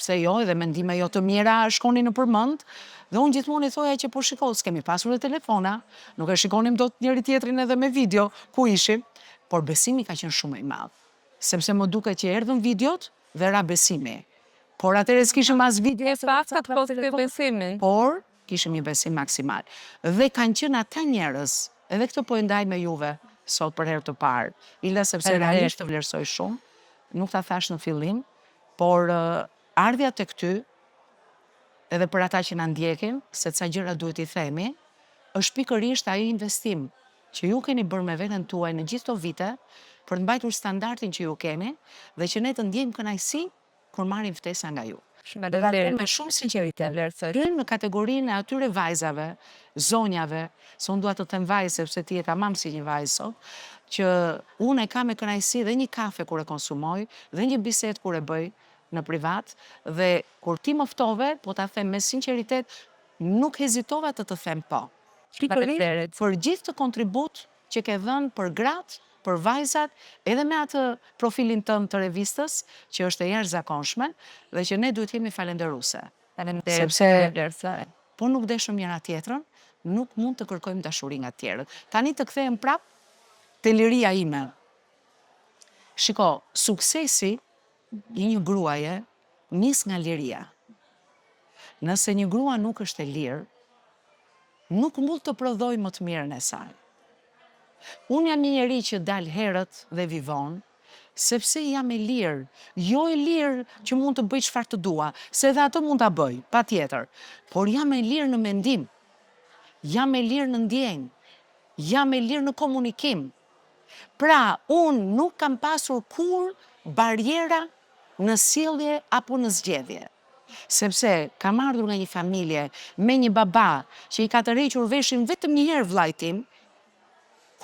pse jo, edhe mendime jo të mira shkonin në përmend, dhe unë gjithmonë i thoja që po shiko, s'kemi pasur dhe telefona, nuk e shikonim dot njëri tjetrin edhe me video ku ishim, por besimi ka qenë shumë i madh. Sepse më duket që erdhën videot dhe ra besimi. Por atëherë s'kishim as video, por kishim një besim maksimal. Dhe kanë qenë ata njerëz, edhe këtë po e ndaj me juve sot për herë të parë, ila sepse realisht të vlerësoj shumë, nuk ta thash në fillim, por ardhja tek ty, edhe për ata që na ndjekin, se ca gjëra duhet i themi, është pikërisht ai investim që ju keni bërë me veten tuaj në gjithë këto vite, për të mbajtur standardin që ju keni dhe që ne të ndjejmë kënaqësi kur marrim ftesa nga ju. Me shumë sinqeritet. Rrin në kategorinë e atyre vajzave, zonjave, se unë dua të them vajzë sepse ti je tamam si një vajzë sot, që unë e kam me kënaqësi dhe një kafe kur e konsumoj, dhe një bisedë kur e bëj në privat, dhe kur ti më ftove, po ta them me sinqeritet, nuk hezitova të them po. Për gjithë të kontribut që ke dhënë për gratë, për vajzat, edhe me atë profilin tënd të revistës, që është e jashtëzakonshme, dhe që ne duhet jemi falenderuese. Sepse po nuk deshëm njëra tjetrën, nuk mund të kërkojmë dashuri nga tjerët. Tani të kthehem prap te liria ime. Shiko, suksesi i një gruaje nis nga liria. Nëse një grua nuk është e lirë, nuk mund të prodhoj më të mirën e saj. Unë jam një njeri që dal herët dhe vivon, sepse jam e lirë, jo e lirë që mund të bëj çfarë të dua, se edhe atë mund ta bëj, patjetër, por jam e lirë në mendim, jam e lirë në ndjenjë, jam e lirë në komunikim. Pra, unë nuk kam pasur kur barjera në sjellje apo në zgjedhje. Sepse kam ardhur nga një familje me një baba që i ka tërhequr veshin vetëm një herë vllai tim,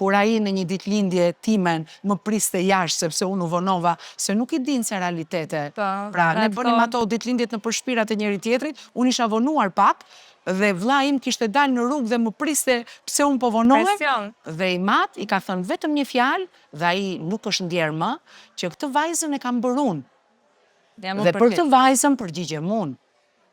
kur ai në një ditëlindje timen më priste jashtë sepse unë u vonova se nuk i din se realitete. Pra, ne bënim ato ditëlindjet në përshpirat e njëri tjetrit, unë isha vonuar pak dhe vllai im kishte dalë në rrugë dhe më priste pse unë po vonohem. Dhe i mat i ka thënë vetëm një fjalë dhe ai nuk është ndjerë më, që këtë vajzën e kam bërë unë. Dhe për këtë vajzën përgjigjem unë.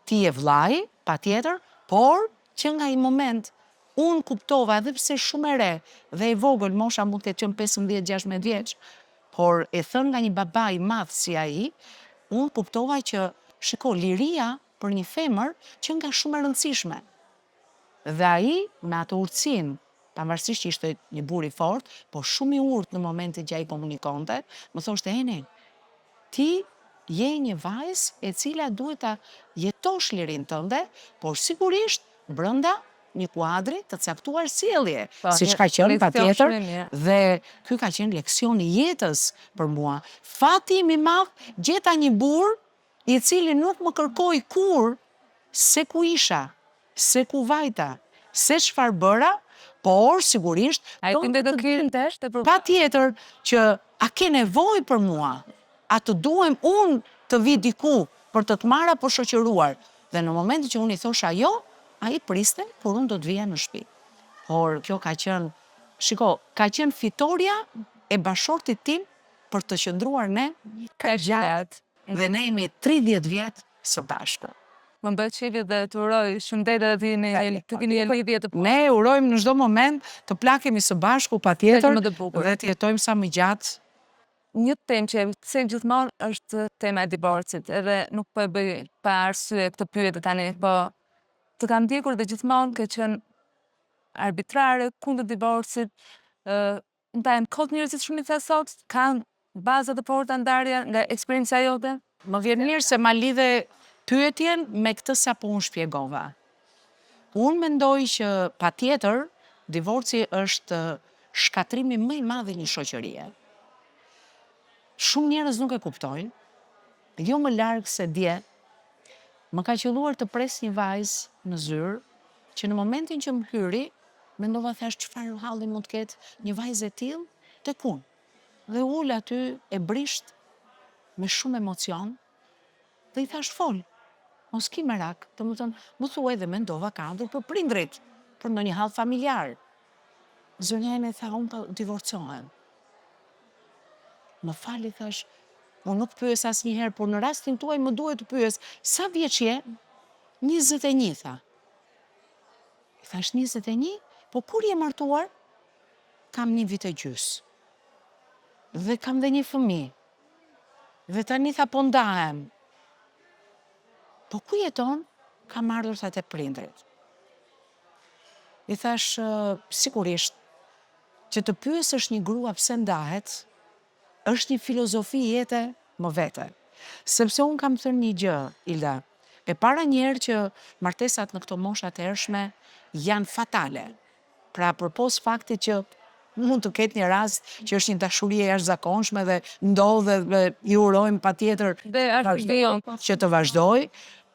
Ti je vllai, patjetër, por që nga i moment unë kuptova edhe pse shumë e re dhe e vogël, mosha mund të qenë 15-16 vjeç, por e thënë nga një baba i madh si ai, unë kuptova që shiko, liria për një femër që nga shumë e rëndësishme. Dhe ai me atë urtësinë pavarësisht që ishte një burr i fortë, po shumë i urtë në momentin që ai komunikonte, më thoshte Eni, ti je një vajzë e cila duhet ta jetosh lirinë tënde, por sigurisht brenda një kuadri të caktuar sjellje, siç ka qenë patjetër, dhe ky ka qenë leksion i jetës për mua. Fati im i madh, gjeta një burr i cili nuk më kërkoi kur se ku isha, se ku vajta, se çfarë bëra, por sigurisht patjetër që a ke nevojë për mua, a të duhem unë të vi diku për të të marra për shoqëruar. Dhe në momentin që unë i thosha jo, ai priste kur unë do të vija në shtëpi. Por kjo ka qenë, shiko, ka qenë fitoria e bashortit tim për të qëndruar ne gjatë dhe ne jemi 30 vjet së bashku. Më bëhet qejf dhe të uroj shëndet dhe të keni lidhje të Ne urojmë në çdo moment të plakemi së bashku patjetër dhe të jetojmë sa më gjatë. Një temë që pse gjithmonë është tema e divorcit, edhe nuk po e bëj pa arsye këtë pyetje tani, po të kam ndjekur dhe gjithmonë ke qenë arbitrare kundër divorcit. Ndajmë kot njerëzit shumica sot kanë baza të forta ndarja nga eksperjenca jote. Më vjen mirë se ma lidhe pyetjen me këtë sapo unë shpjegova. Unë mendoj që patjetër divorci është shkatrimi më i madh i një shoqërie. Shumë njerëz nuk e kuptojnë, jo më larg se dje, më ka qelluar të pres një vajzë në zyrë, që në momentin që më hyri, mendova thash çfarë halli mund të ketë një vajzë e tillë tek unë. Dhe ul aty e brisht me shumë emocion, dhe i thash fol, mos ki merak, domethënë më thuaj dhe mendova ka ardhur për prindrit, për ndonjë hall familjar. Zonja e tha unë po divorcohem. Më fali, thash, unë nuk pyes asnjëherë, por në rastin tuaj më duhet të pyes, sa vjeç je? 21, tha. I thash 21, po kur je martuar? Kam 1 vit e gjys. Dhe kam dhe një fëmijë. Dhe tani tha po ndahem. Po ku jeton? Kam ardhur tha te prindrit. I thash, sigurisht, që të pyesësh një grua pse ndahet, është një filozofi jete më vete. Sepse unë kam thënë një gjë, Ilda, e para njerë që martesat në këto moshat e hershme janë fatale. Pra përpos faktit që mund të ketë një rast që është një dashuri e jashtëzakonshme dhe ndodhe dhe i urojmë patjetër që të vazhdoj,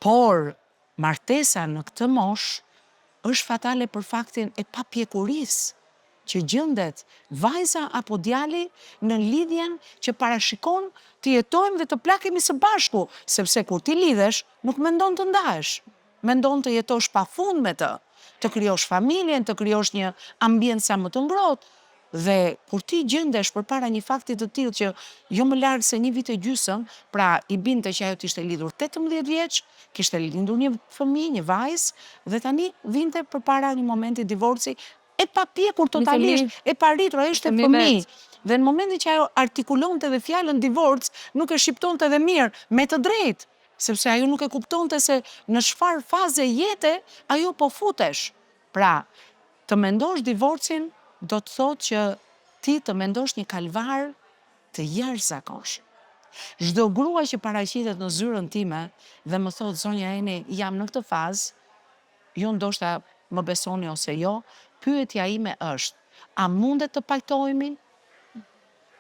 por martesa në këtë moshë është fatale për faktin e papjekurisë që gjendet vajza apo djali në lidhjen që parashikon të jetojmë dhe të plakemi së bashku, sepse kur ti lidhesh, nuk mendon të ndahesh, mendon të jetosh pafund me të krijosh familjen, të krijosh një ambient sa më të ngrohtë. Dhe kur ti gjendesh përpara një fakti të tillë që jo më larg se 1 vit e gjysmë, pra i binte që ajo t'ishte lidhur 18 vjeç, kishte lindur një fëmijë, një vajzë, dhe tani vinte përpara një momenti divorci e papjekur totalisht, e paritur, ajo ishte fëmijë. Dhe në momentin që ajo artikulonte dhe fjalën divorc, nuk e shqiptonte dhe mirë, me të drejtë, sepse ajo nuk e kuptonte se në çfarë faze jete ajo po futesh. Pra, të mendosh divorcin do të thotë që ti të mendosh një kalvar të jashtëzakonshëm. Çdo grua që paraqitet në zyrën time dhe më thotë zonja Eni, jam në këtë fazë, ju ndoshta më besoni ose jo, pyetja ime është, a mundet të pajtohemi?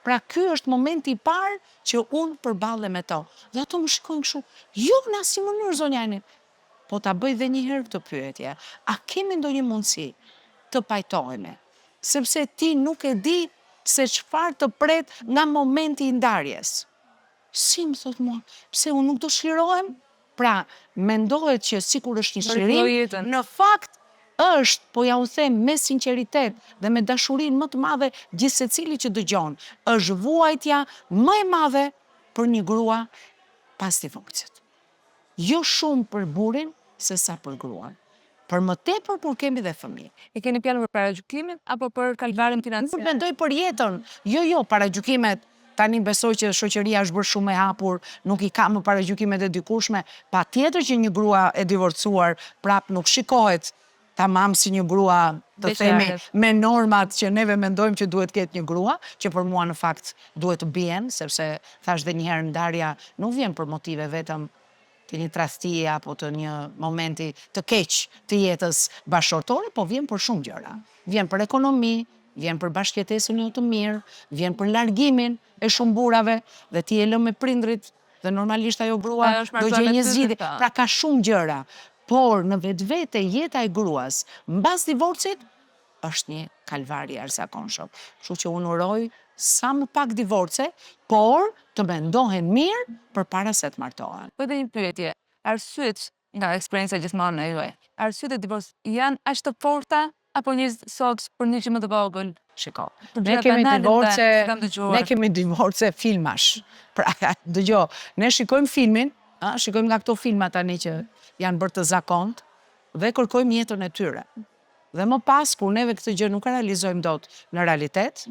Pra ky është momenti i parë që unë përballem me to. Dhe ato më shikojnë kështu, jo në asnjë mënyrë zonja Eni. Po ta bëj edhe një herë këtë pyetje. A kemi ndonjë mundësi të pajtohemi? Sepse ti nuk e di se çfarë të pret nga momenti i ndarjes. Si më thot mua, pse unë nuk do shlirohem? Pra, mendohet që sikur është një shlirim, në fakt është, po ja u them me sinqeritet dhe me dashurinë më të madhe gjithë secili që dëgjon, është vuajtja më e madhe për një grua pas divorcit. Jo shumë për burrin, se sa për gruan. Për më tepër kur kemi dhe fëmijë. E keni planuar për paragjykimin apo për kalvarin financiar? Unë mendoj për jetën. Jo, paragjykimet. Tani besoj që shoqëria është bërë shumë e hapur, nuk i ka më paragjykimet e dikushme. Patjetër që një grua e divorcuar prap nuk shikohet tamam si një grua të themi Beqare. me normat që neve mendojmë që duhet ketë një grua, që për mua në fakt duhet të bien, sepse thash dhe njëherë ndarja nuk vjen për motive vetëm të një tradhtie apo të një momenti të keq të jetës bashkëtorë, po vjen për shumë gjëra. Vjen për ekonomi, vjen për bashkëjetesën jo të mirë, vjen për largimin e shumë burrave dhe ti e lë me prindrit dhe normalisht ajo grua Ajo është do martuar gjej me një ty, zgjidhje. po. Pra ka shumë gjëra, por në vetvete jeta e gruas mbas divorcit është një kalvari jashtëzakonshëm. Kështu që unë uroj sa më pak divorce, por të mendohen mirë përpara se të martohen. Po edhe një pyetje, arsyet nga eksperjenca gjithmonë e juaj, arsyet e divorcit janë aq të forta apo njerëz sot për një gjë më të vogël? Shiko, Për ne gjëra kemi banale divorce, dhe kam dëgjuar. ne kemi divorce filmash. Pra, dëgjo, ne shikojmë filmin, shikojmë nga këto filma tani që janë bërë të zakont dhe kërkojmë jetën e tyre. Dhe më pas, kur neve këtë gjë nuk e realizojmë dot në realitet,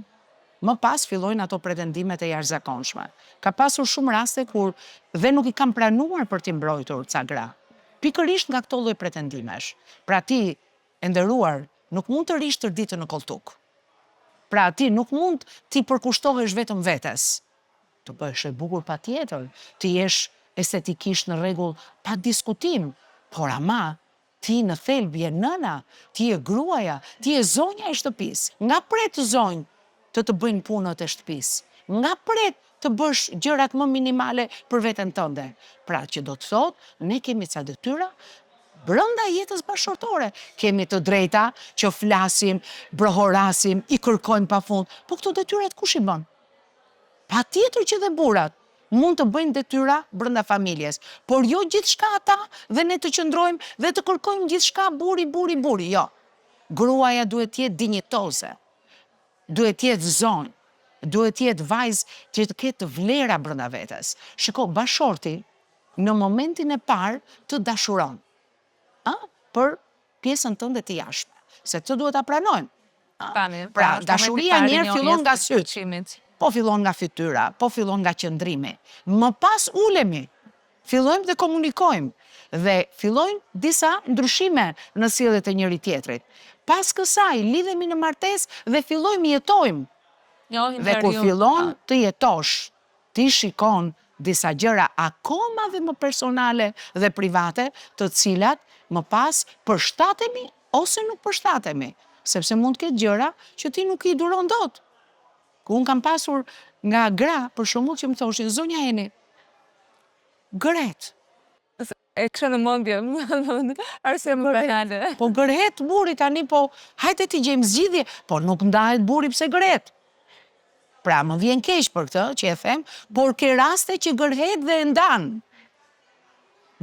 më pas fillojnë ato pretendimet e jashtëzakonshme. Ka pasur shumë raste kur dhe nuk i kam pranuar për t'i mbrojtur ca gra. Pikërisht nga këto lloj pretendimesh. Pra ti, e nderuar, nuk mund të rish tërë ditën në koltuk. Pra ti nuk mund t'i përkushtohesh vetëm vetes. Të bëhesh e bukur patjetër, ti jesh estetikisht në rregull pa diskutim, por ama ti në thelb je nëna, ti je gruaja, ti je zonja e shtëpisë. Nga pret zonjë të bëjnë punët e shtëpisë. Nga pret të bësh gjërat më minimale për veten tënde. Pra që do të thotë, ne kemi ca detyra brënda jetës bashkëtorë. Kemi të drejta që flasim, brohorasim, i kërkojmë pafund, po këto detyrat kush i bën? Patjetër që dhe burrat mund të bëjnë detyra brenda familjes, por jo gjithçka ata dhe ne të qëndrojmë dhe të kërkojmë gjithçka buri, jo. Gruaja duhet të jetë dinjitoze, duhet të jetë zonjë, duhet të jetë vajzë që të ketë vlera brenda vetes. Shiko, bashorti në momentin e parë të dashuron, për pjesën tënde të jashtme, se të duhet ta pranojmë. Pra, dashuria njerë fillon nga syt. Po fillon nga fytyra, po fillon nga qëndrimi. Më pas ulemi, fillojmë dhe komunikojmë dhe fillojnë disa ndryshime në sjelljet e njëri tjetrit. Pas kësaj lidhemi në martesë dhe fillojmë jetojmë. Dhe kur fillon të jetosh, ti shikon disa gjëra akoma dhe më personale dhe private, të cilat më pas përshtatemi ose nuk përshtatemi, sepse mund të ketë gjëra që ti nuk i duron dot. Unë kam pasur nga gra, për shembull, që më thoshin, zonja Eni, gëret. E kësha në mendje, arsye më reale. Po gëret buri tani, po hajde ti gjejmë zgjidhje, po nuk ndahet buri pse gëret. Pra më vjen keq për këtë që e them, por ke raste që gërhet dhe e ndan.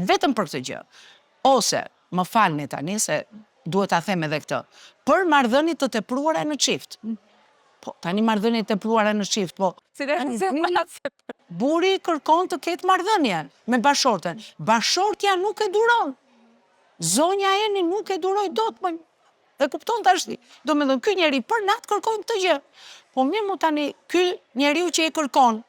Vetëm për këtë gjë. Ose, më falni tani se duhet ta them edhe këtë, për marrëdhënie të tepruara në çift. Po, tani marrëdhënie të tepruara në çift, po. Buri kërkon të ketë marrëdhënie me bashorten. Bashortja nuk e duron. Zonja Eni nuk e duroj dot, më. E kupton tash ti. Do me thënë, ky njeri për natë kërkon këtë gjë. Po mirë mu tani, ky njeriu që e kërkon,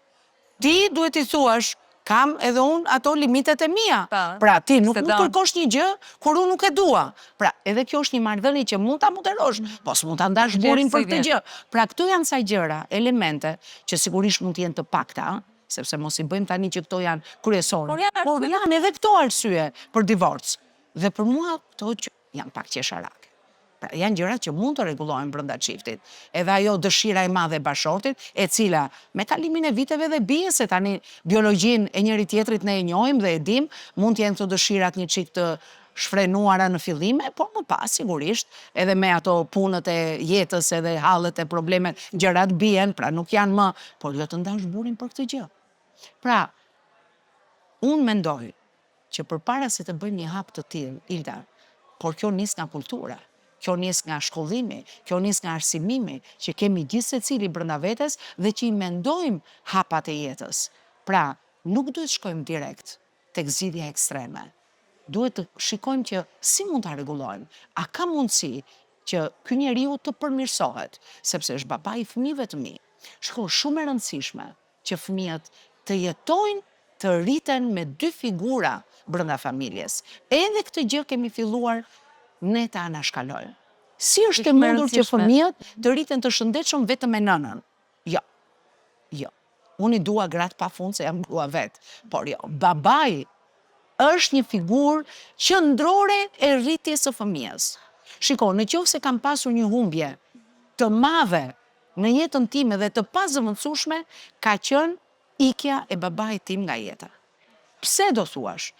ti duhet i thuash, kam edhe unë ato limitet e mia. Pra ti nuk mund kërkosh një gjë kur unë nuk e dua. Pra edhe kjo është një marrëdhënie që mund ta moderosh, po s'mund ta ndash burin për këtë gjë. Pra këto janë sa gjëra, elemente që sigurisht mund të jenë të pakta, sepse mos i bëjmë tani që këto janë kryesore. Por janë edhe këto arsye për divorc. Dhe për mua këto që janë pak qesharake. Pra, janë gjërat që mund të rregullohen brenda çiftit. Edhe ajo dëshira e madhe e bashortit, e cila me kalimin e viteve dhe bie se tani biologjinë e njëri tjetrit ne e njohim dhe e dim, mund të jenë këto dëshirat një çik të shfrenuara në fillime, por më pas sigurisht edhe me ato punët e jetës edhe hallet e problemet, gjërat bien, pra nuk janë më, por jo të ndash burin për këtë gjë. Pra, unë mendoj që përpara se të bëjmë një hap të tillë, Ilda, por kjo nis nga kultura. Kjo nis nga shkollimi, kjo nis nga arsimimi që kemi gjithë secili brenda vetes dhe që i mendojmë hapat e jetës. Pra, nuk duhet shkojmë direkt tek zgjidhja ekstreme. Duhet të shikojmë që si mund ta rregullojmë. A ka mundësi që ky njeriu të përmirësohet, sepse është baba i fëmijëve të mi. Shko, shumë e rëndësishme që fëmijët të jetojnë të rriten me dy figura brenda familjes. Edhe këtë gjë kemi filluar ne ta anashkalojmë. Si është e mundur që fëmijët të rriten të shëndetshëm vetëm me nënën? Jo. Jo. Unë i dua gratë pa fund se jam grua vetë. Por jo, babai është një figurë qendrore e rritjes së fëmijës. Shiko, në qoftë se kam pasur një humbje të madhe në jetën time dhe të pazëvendësueshme, ka qenë ikja e babait tim nga jeta. Pse do thuash?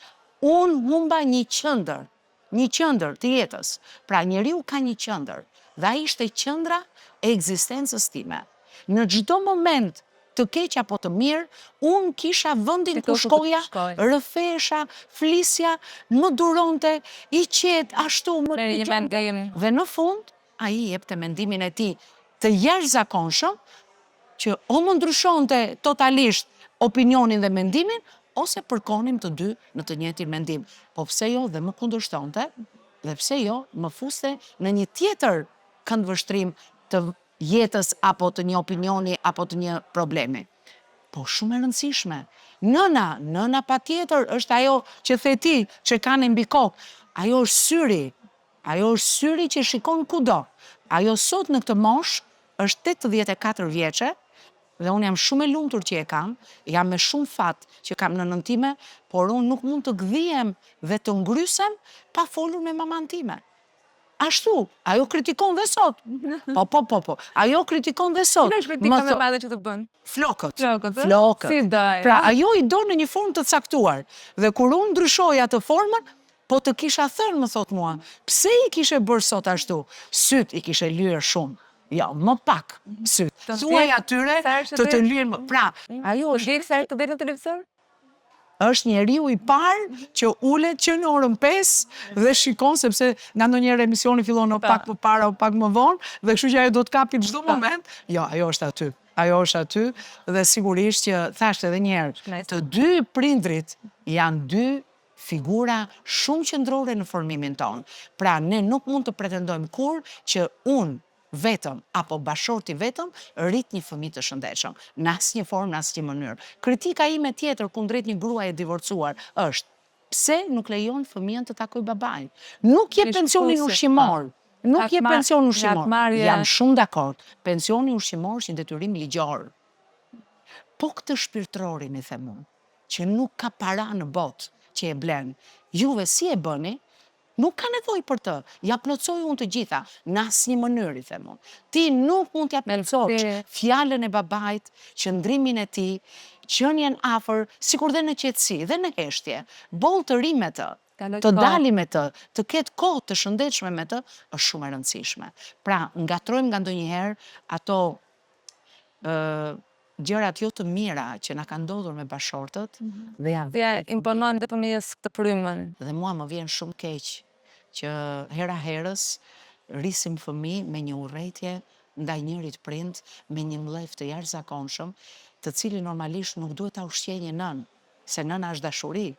Unë humba një qendër të jetës. Pra njeriu ka një qendër dhe ai ishte qendra e ekzistencës time. Në çdo moment të keq apo të mirë, unë kisha vendin ku shkoja, rrëfesha, flisja, më duronte, i qetë, ashtu, dhe në fund, ai jepte mendimin e tij të jashtëzakonshëm që o më ndryshonte totalisht opinionin dhe mendimin, ose përkonim të dy në të njëjtin mendim. Po pse jo dhe më kundërshtonte, dhe pse jo më fuste në një tjetër këndvështrim të jetës apo të një opinioni apo të një problemi. Po shumë e rëndësishme. Nëna patjetër është ajo që the ti, që ka në mbi kokë. Ajo është syri që shikon kudo. Ajo sot në këtë moshë është 84 vjeçe, dhe unë jam shumë e lumtur që e kam, jam me shumë fat që kam nënën time, por unë nuk mund të gdhijem dhe të ngrysem pa folur me maman time. Ashtu, ajo kritikon dhe sot. Po. Ajo kritikon dhe sot. Cila është kritika më e madhe që të bën? Flokët. Si do? Pra, ajo i do në një formë të caktuar. Dhe kur unë ndryshoj atë formën, po të kisha thënë, më thot mua, pse i kishe bërë sot ashtu? Syt i kishe lyer shumë. Jo, më pak syt. Thuaj atyre të lyen më. Pra, ajo është të del në televizor? është njeriu i parë që ulet që në orën 5 dhe shikon, sepse nga ndonjëherë emisioni fillon o pak më parë o pak më vonë, dhe kështu që ajo do të kapi çdo moment. Jo, ajo është aty. Ajo është aty dhe sigurisht që thashtë edhe një herë, të dy prindrit janë dy figura shumë qendrore në formimin tonë. Pra, ne nuk mund të pretendojmë kur që unë vetëm apo bashorti vetëm rrit një fëmijë të shëndetshëm, në asnjë formë, në asnjë mënyrë. Kritika ime tjetër kundrejt një gruaje divorcuar është pse nuk lejon fëmijën të takojë babain. Nuk jep pensionin ushqimor. Nuk jep pensionin ushqimor. Jam shumë dakord. Pensioni ushqimor është një detyrim ligjor. Po këtë shpirtërorin i them unë, që nuk ka para në botë që e blen. Juve si e bëni? Nuk ka nevojë për të. Ja plotsoj unë të gjitha, në asnjë mënyrë, i them unë. Ti nuk mund t'ja plotësosh fjalën e babait, qëndrimin e tij, qenien afër, sikur dhe në qetësi, dhe në heshtje. Boll të ri me të, të dali me të ketë kohë të shëndetshme me të, është shumë e rëndësishme. Pra, ngatrojmë nga ndonjëherë ato gjërat jo të mira që na kanë ndodhur me bashortët dhe ja imponon dhe fëmijës këtë frymën. Dhe mua më vjen shumë keq që hera herës rrisim fëmijë me një urrëtie ndaj njërit prind, me një mllef të jashtëzakonshëm, të cilin normalisht nuk duhet ta ushqej një nën, se nëna është dashuri.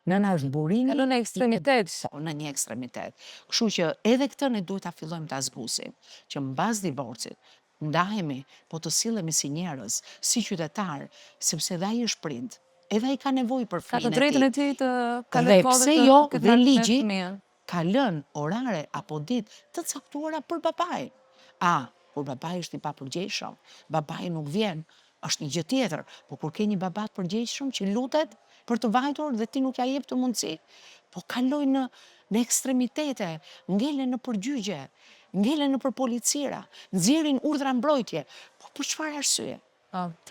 Nëna është burini. Në ekstremitet. Në një ekstremitet. Kështu që edhe këtë ne duhet ta fillojmë ta zbusim, që mbas divorcit ndahemi, po të sillemi si njerëz, si qytetar, sepse dhe ai është prind. Edhe ai ka nevojë për fëmijën e tij. Ka të drejtën e tij të kalojë kohë. Dhe pse jo, dhe ligji ka lënë orare apo ditë të caktuara për babain. Por babai është i papërgjegjshëm, babai nuk vjen, është një gjë tjetër. Po kur ke një baba të përgjegjshëm që lutet për të vajtur dhe ti nuk ja jep të mundësi, po kaloj në ekstremitete, ngelen në përgjygje, ngelen në për policira, nxjerrin urdhra mbrojtje. Po për çfarë arsye?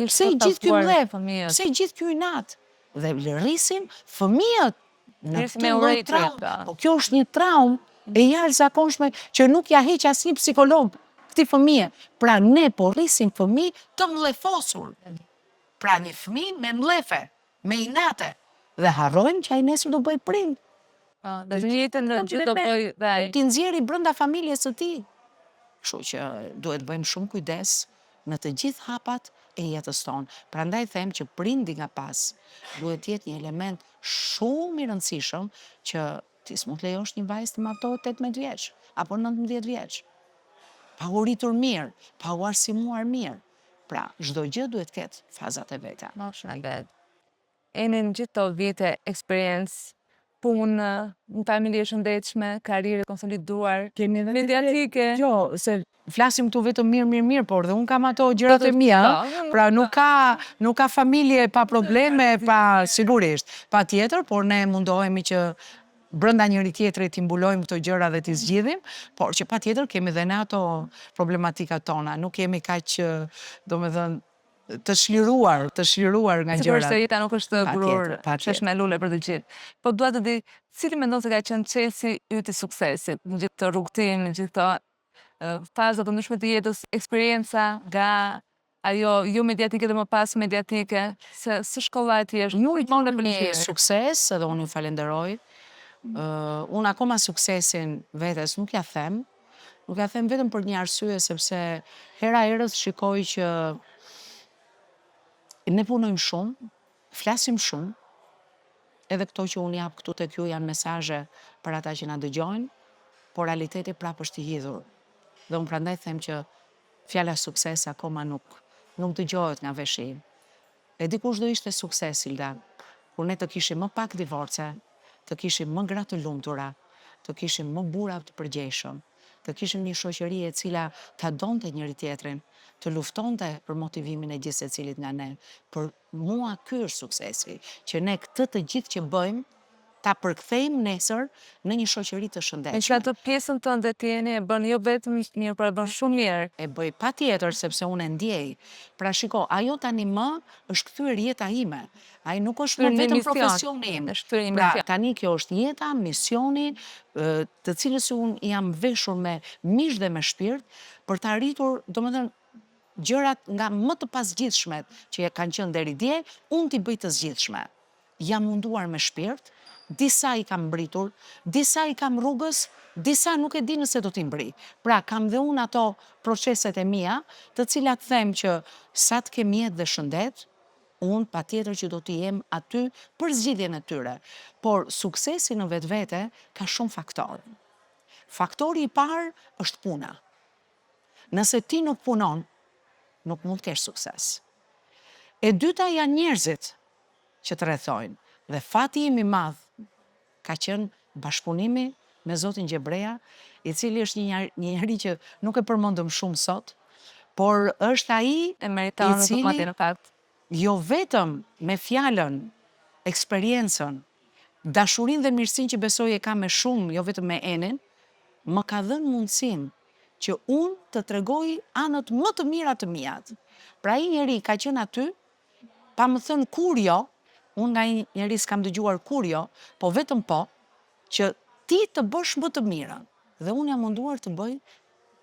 Pse i gjithë ky mllef? Pse i gjithë ky inat? Dhe rrisim fëmijët në këtë lloj traumë. Po kjo është një traumë e jashtëzakonshme që nuk ja heq asnjë psikolog këtij fëmije. Pra ne po rrisim fëmijë të mllefosur. Pra një fëmijë me mlefe, me inate, dhe harrojmë që ai nesër do bëj prind. Dhe jetën do bëj ti nxjerri brenda familjes së tij. Kështu që duhet bëjmë shumë kujdes në të gjithë hapat e jetës tonë. Prandaj them që prindi nga pas duhet jetë një element shumë i rëndësishëm që ti s'mund të lejosh një vajzë të martohet 18 vjeç apo 19 vjeç. Pa u rritur mirë, pa u arsimuar mirë. Pra, çdo gjë duhet ketë fazat e veta. E në gjithë të vjetë eksperiencë punë, një familje e shëndetshme, karrierë e konsoliduar, Kemi edhe mediatike. Jo, se flasim këtu vetëm mirë, por dhe unë kam ato gjërat e mia, pra nuk ka familje pa probleme, pa sigurisht, pa tjetër, por ne mundohemi që brenda njëri tjetrit t'i mbulojmë këto gjëra dhe t'i zgjidhim, por që pa tjetër kemi dhe ne ato problematikat tona, nuk jemi kaq, domethënë, të shliruar nga Sigurisht gjërat. se jeta nuk është grur, Patjetër. shesh me lule për të gjithë. Po dua të di, cili mendon se ka qenë çelësi yt i suksesit në gjithë këtë rrugtim, në gjithë këto faza të ndryshme të jetës, eksperienca nga ajo jo mediatike dhe më pas mediatike, se si shkolla e ti është gjithmonë e pëlqyer. Sukses, edhe unë ju falenderoj. Unë akoma suksesin vetes nuk ja them vetëm për një arsye, sepse hera herës shikoj që ne punojmë shumë, flasim shumë, edhe këto që unë jap këtu tek ju janë mesazhe për ata që na dëgjojnë, por realiteti prapë është i hidhur. Dhe unë prandaj them që fjala sukses akoma nuk dëgjohet nga veshi im. E dikush do ishte sukses, Ilda, kur ne të kishim më pak divorce, të kishim më gra të lumtura, të kishim më burra të përgjegjshëm, të kishim një shoqëri e cila ta donte njëri tjetrin, të luftonte për motivimin e gjithë secilit nga ne. Për mua ky është suksesi, që ne këtë të gjithë që bëjmë ta përkthejmë nesër në një shoqëri të Me që shëndetshme. atë pjesën tënde ti e bën jo vetëm mirë, por e bën shumë mirë. E bëj patjetër sepse unë e ndjej. Pra shiko, ajo tani më është kthyer jeta ime. Ai nuk është më Shtyr një vetëm mision. profesioni im. Është shtyr një Pra mision. tani kjo është jeta, misioni, të cilës unë jam veshur me mish dhe me shpirt për të arritur, domethënë, gjërat nga më të pasgjithshmet që kanë qenë deri dje, unë t'i bëj të zgjidhshme. Jam munduar me shpirt, disa i kam mbritur, disa i kam rrugës, disa nuk e di nëse do t'i mbri. Pra, kam dhe unë ato proceset e mia, të cilat them që sa të kem jetë dhe shëndet, unë patjetër që do t'i jem aty për zgjidhjen e tyre. Por suksesi në vetvete ka shumë faktorë. Faktori i parë është puna. Nëse ti nuk punon, nuk mund të kesh sukses. E dyta janë njerëzit që të rrethojnë. Dhe fati im i madh ka qenë bashkëpunimi me Zotin Gjebrea, i cili është një njeri që nuk e përmendëm shumë sot, por është ai E meriton i cili në fakt. jo vetëm me fjalën, eksperiencën, dashurinë dhe mirësinë që besoj e ka me shumë, jo vetëm me Enin, më ka dhënë mundësinë që unë të tregoj anët më të mira të mijat. Pra ai njeri ka qenë aty, pa më thënë kur jo, unë nga një njeri s'kam dëgjuar kur jo, po vetëm po, që ti të bësh më të mirën. Dhe unë jam munduar të bëj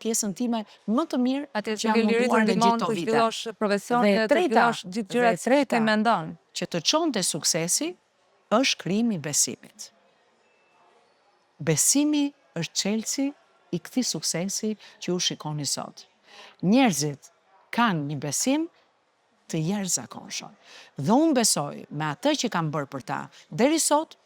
pjesën time më të mirë Atë që që jam ke liritur munduar në ndihmon gjithë të to vite. zhvillosh profesion Dhe dhe të zhvillosh gjithë gjërat që treta, ti mendon. që të çonte suksesi, është krijimi i besimit. Besimi është çelësi i këtij suksesi që ju shikoni sot. Njerëzit kanë një besim të jashtëzakonshëm. Dhe unë besoj me atë që kam bërë për ta deri sot,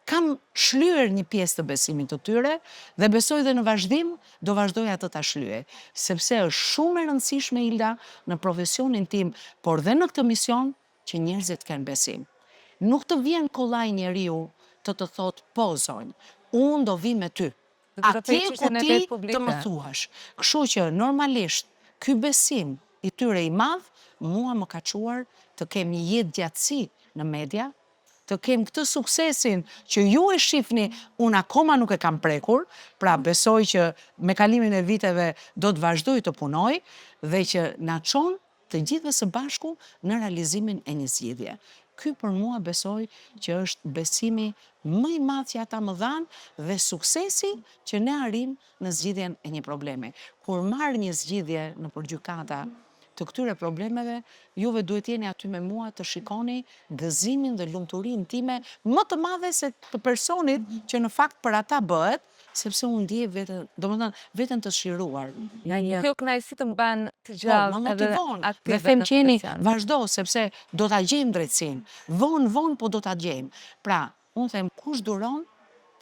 kam shlyer një pjesë të besimit të tyre dhe besoj dhe në vazhdim do vazhdoj atë ta shlyej, sepse është shumë e rëndësishme, Ilda, në profesionin tim, por dhe në këtë mision që njerëzit kanë besim. Nuk të vjen kollaj njeriu të thot po zonjë, unë do vi me ty. Dhe të Atje rrëfej ku çështjen e ti vetë publike. të më thuash. Kështu që normalisht ky besim i tyre i madh mua më ka çuar të kem një jetë gjatësi në media, të kem këtë suksesin që ju e shifni, unë akoma nuk e kam prekur, pra besoj që me kalimin e viteve do të vazhdoj të punoj dhe që na çon të gjithëve së bashku në realizimin e një zgjidhje. Ky për mua besoj që është besimi më i madh që ata më dhanë dhe suksesi që ne arrim në zgjidhjen e një problemi. Kur marr një zgjidhje në përgjykata të këtyre problemeve, juve duhet jeni aty me mua të shikoni gëzimin dhe lumturinë time më të madhe se të personit që në fakt për ata bëhet, sepse unë ndjej veten, domethënë veten të shiruar. Kjo kënaqësi të mban të Po, gjallë më edhe motivon. Dhe aktive them në që jeni profesion. vazhdo sepse do ta gjejmë drejtësinë. Vonë po do ta gjejmë. Pra, unë them kush duron,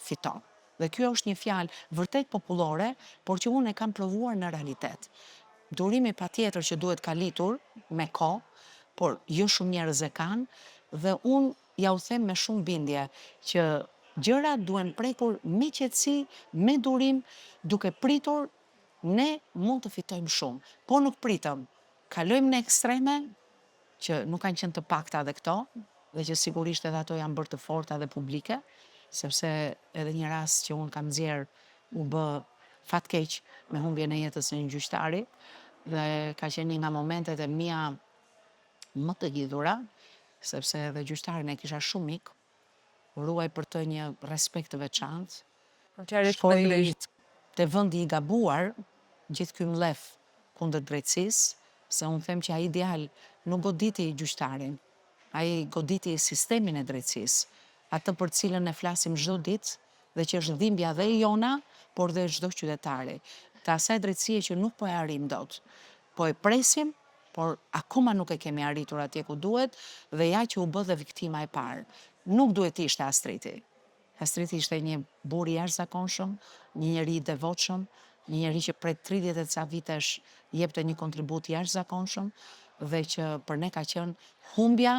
fiton. Dhe kjo është një fjalë vërtet popullore, por që unë e kam provuar në realitet. Durimi patjetër që duhet kalitur me kohë, por jo shumë njerëz e kanë dhe unë ja u them me shumë bindje që gjërat duhen prekur me qetësi, me durim, duke pritur ne mund të fitojmë shumë. Po nuk pritëm, kalojmë në ekstreme, që nuk kanë qenë të pakta dhe këto, dhe që sigurisht edhe ato janë bërë të forta dhe publike, sepse edhe një rast që unë kam nxjerr u bë fatkeq me humbjen e jetës së një gjyqtari, dhe ka qenë një nga momentet e mia më të lidhura, sepse edhe gjyqtarin e kisha shumë mik, ruaj për të një respekt të veçantë. Shkoj te vendi i gabuar, gjithë ky mlef kundër drejtësisë, se unë them që ai ideal nuk goditi gjyqtarin, ai goditi sistemin e drejtësisë, atë për cilën ne flasim çdo ditë dhe që është dhimbja dhe e jona, por dhe çdo qytetari. Të asaj drejtësie që nuk po e arrim dot. Po e presim, por akoma nuk e kemi arritur atje ku duhet, dhe ja që u bë dhe viktima e parë. Nuk duhet ishte Astriti. Astriti ishte një burr i jashtëzakonshëm, një njeri i devotshëm, një njeri që prej 30 e ca vitesh jepte një kontribut jashtëzakonshëm dhe që për ne ka qenë humbja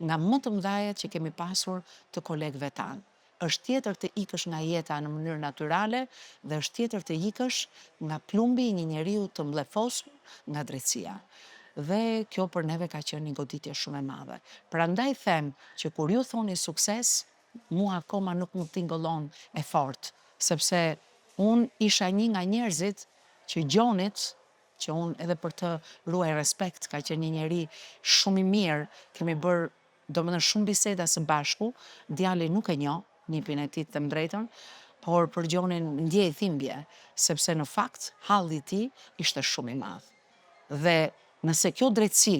nga më të mëdhajet që kemi pasur të kolegëve tanë. Është tjetër të ikësh nga jeta në mënyrë natyrale dhe është tjetër të ikësh nga plumbi i një njeriu të mllefosur nga drejtësia. Dhe kjo për neve ka qenë një goditje shumë e madhe. Prandaj them që kur ju thoni sukses, mua akoma nuk më tingëllon e fort, sepse unë isha një nga njerëzit që gjonit, që unë edhe për të ruaj respekt, ka qenë një njeri shumë i mirë, kemi bërë domethënë shumë biseda së bashku, djali nuk e njoh, nipin e tij të them drejtën, por për gjonin ndjej dhimbje, sepse në fakt halli i tij ishte shumë i madh. Dhe nëse kjo drejtësi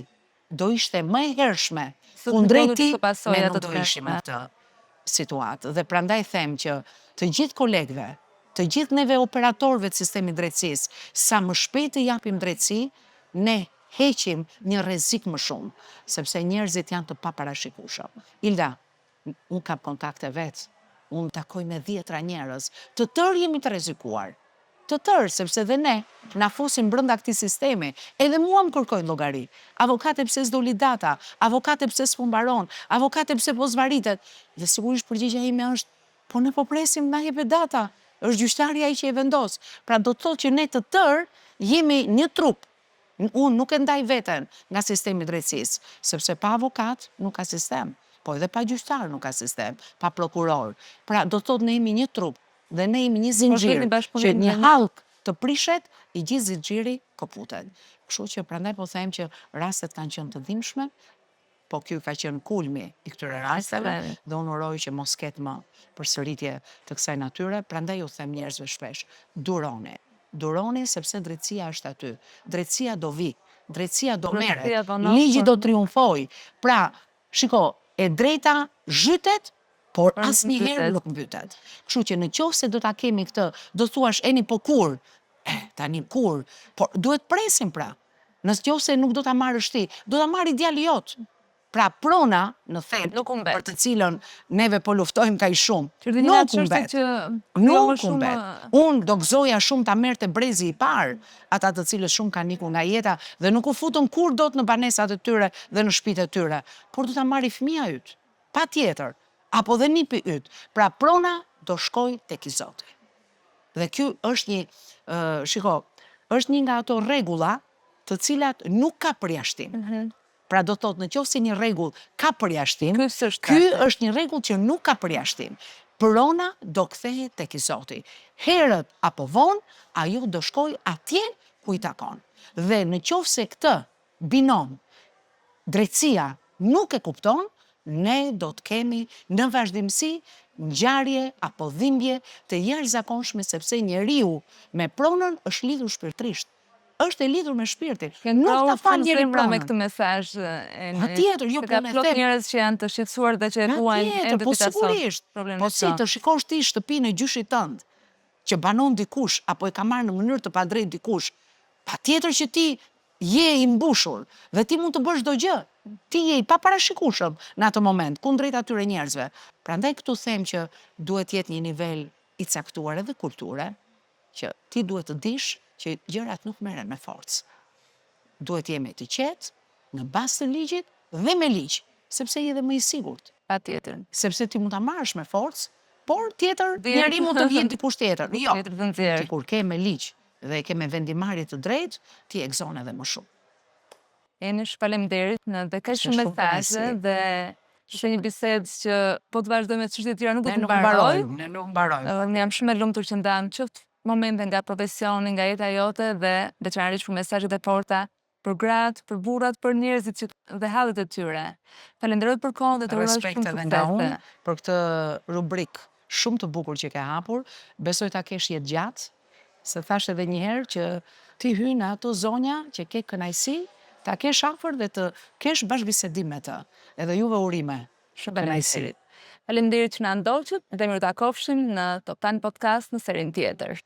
do ishte më e hershme kundrejt tij, ne nuk do ishim në këtë situatë. Dhe prandaj them që të gjithë kolegëve, të gjithë neve operatorëve të sistemit drejtësisë, sa më shpejt të japim drejtësi, ne heqim një rrezik më shumë, sepse njerëzit janë të paparashikueshëm. Ilda, unë kam kontakte vetë, unë takoj me 10 njerëz, të tërë jemi të rrezikuar. Të tërë, sepse dhe ne na fusin brenda këtij sistemi, edhe mua më kërkojnë llogari. Avokate pse s'doli data, avokate pse s'po mbaron, avokate pse po zvaritet. Dhe sigurisht përgjigjja ime është, po ne po presim na jepet data. Është gjyqtari ai që e vendos. Pra do të thotë që ne të tërë jemi një trup. Unë nuk e ndaj veten nga sistemi i drejtësisë, sepse pa avokat nuk ka sistem. Po edhe pa gjyqtar nuk ka sistem, pa prokuror. Pra do të thotë ne jemi një trup dhe ne jemi një zinxhir që një hallk të prishet, i gjithë zinxhiri koputet. Kështu që prandaj po them që rastet kanë qenë të dhimbshme, po ky ka qenë kulmi i këtyre rasteve dhe unë uroj që mos ketë më përsëritje të kësaj natyre, prandaj ju them njerëzve shpesh, duroni. Duroni sepse drejtësia është aty. Drejtësia do vi, drejtësia do merret, ligji do triumfoj. Pra, shiko, e drejta zhytet, por asnjëherë nuk mbytet. Kështu që në qoftë se do ta kemi këtë, do thuash eni po kur? Tani kur? Por duhet presim pra. Nëse qoftë se nuk do ta marrësh ti, do ta marrë djali jot. Pra prona në thelb për të cilën neve po luftojmë kaq shumë. Nuk humbet. Nuk humbet. Unë do gëzoja shumë ta merrte brezi i parë, ata të cilët shumë kanë ikur nga jeta dhe nuk u futën kur dot në banesat e tyre dhe në shtëpitë e tyre, por do ta marri fëmia yt. Patjetër, apo dhe nipi yt. Pra prona do shkoj tek i Zoti. Dhe ky është një, shiko, është një nga ato rregulla të cilat nuk ka përjashtim. Pra do thotë në qoftë se një rregull ka përjashtim, ky është një rregull që nuk ka përjashtim. Prona do kthehet tek i Zoti. Herët apo vonë, ajo do shkoj atje ku i takon. Dhe në qoftë se këtë binom drejtësia nuk e kupton, ne do të kemi në vazhdimsi ngjarje apo dhimbje të jashtëzakonshme, sepse njeriu me pronën është lidhur shpirtërisht. Është e lidhur me shpirtin. Nuk ta fal njëri pronën. Me këtë mesazh. Patjetër, jo po me plot njerëz që janë të shqetësuar dhe që e ruajnë ende po sigurisht. Po si të shikosh ti shtëpinë e gjyshit tënd, që banon dikush apo e ka marrë në mënyrë të padrejtë dikush, patjetër që ti je i mbushur dhe ti mund të bësh çdo gjë. Ti je i paparashikueshëm në atë moment kundrejt atyre njerëzve. Prandaj këtu them që duhet jetë një nivel i caktuar edhe kulture, që ti duhet të dish që gjërat nuk merren me forcë. Duhet jemi të qetë, në bazë të ligjit dhe me ligj, sepse je edhe më i sigurt. Patjetër. Sepse ti mund ta marrësh me forcë, por tjetër njeri mund të vjen dikush tjetër. Jo. Tjetër të nxjerr. Ti kur ke me ligj dhe ke me vendimarrje të drejtë, ti e gëzon edhe më shumë. Enish, faleminderit dhe ka Ishte shumë shumë mesazhe kënaqësi. dhe ishte një bisedë që po të vazhdojmë me çështje të tjera nuk do Ne të nuk mbaroj. mbarojmë, ne nuk mbarojmë. Ne jam shumë e lumtur që ndam qoftë momente nga profesioni, nga jeta jote dhe veçanërisht për mesazhet e forta për gratë, për burrat, për njerëzit që dhe hallet e tyre. Falenderoj për kohën dhe të uroj Respekt shumë edhe nga unë suksese. për këtë rubrik shumë të bukur që ke hapur. Besoj ta kesh jetë gjatë, se thash edhe një herë që ti hy në ato zonja që ke kënaqësi, ta kesh afër dhe të kesh bashkëbisedim me të. Edhe juve urime. Shumë Kënaqësi. faleminderit. Faleminderit që na ndoqët dhe mirë takofshim në Top Tani Podcast në serin tjetër.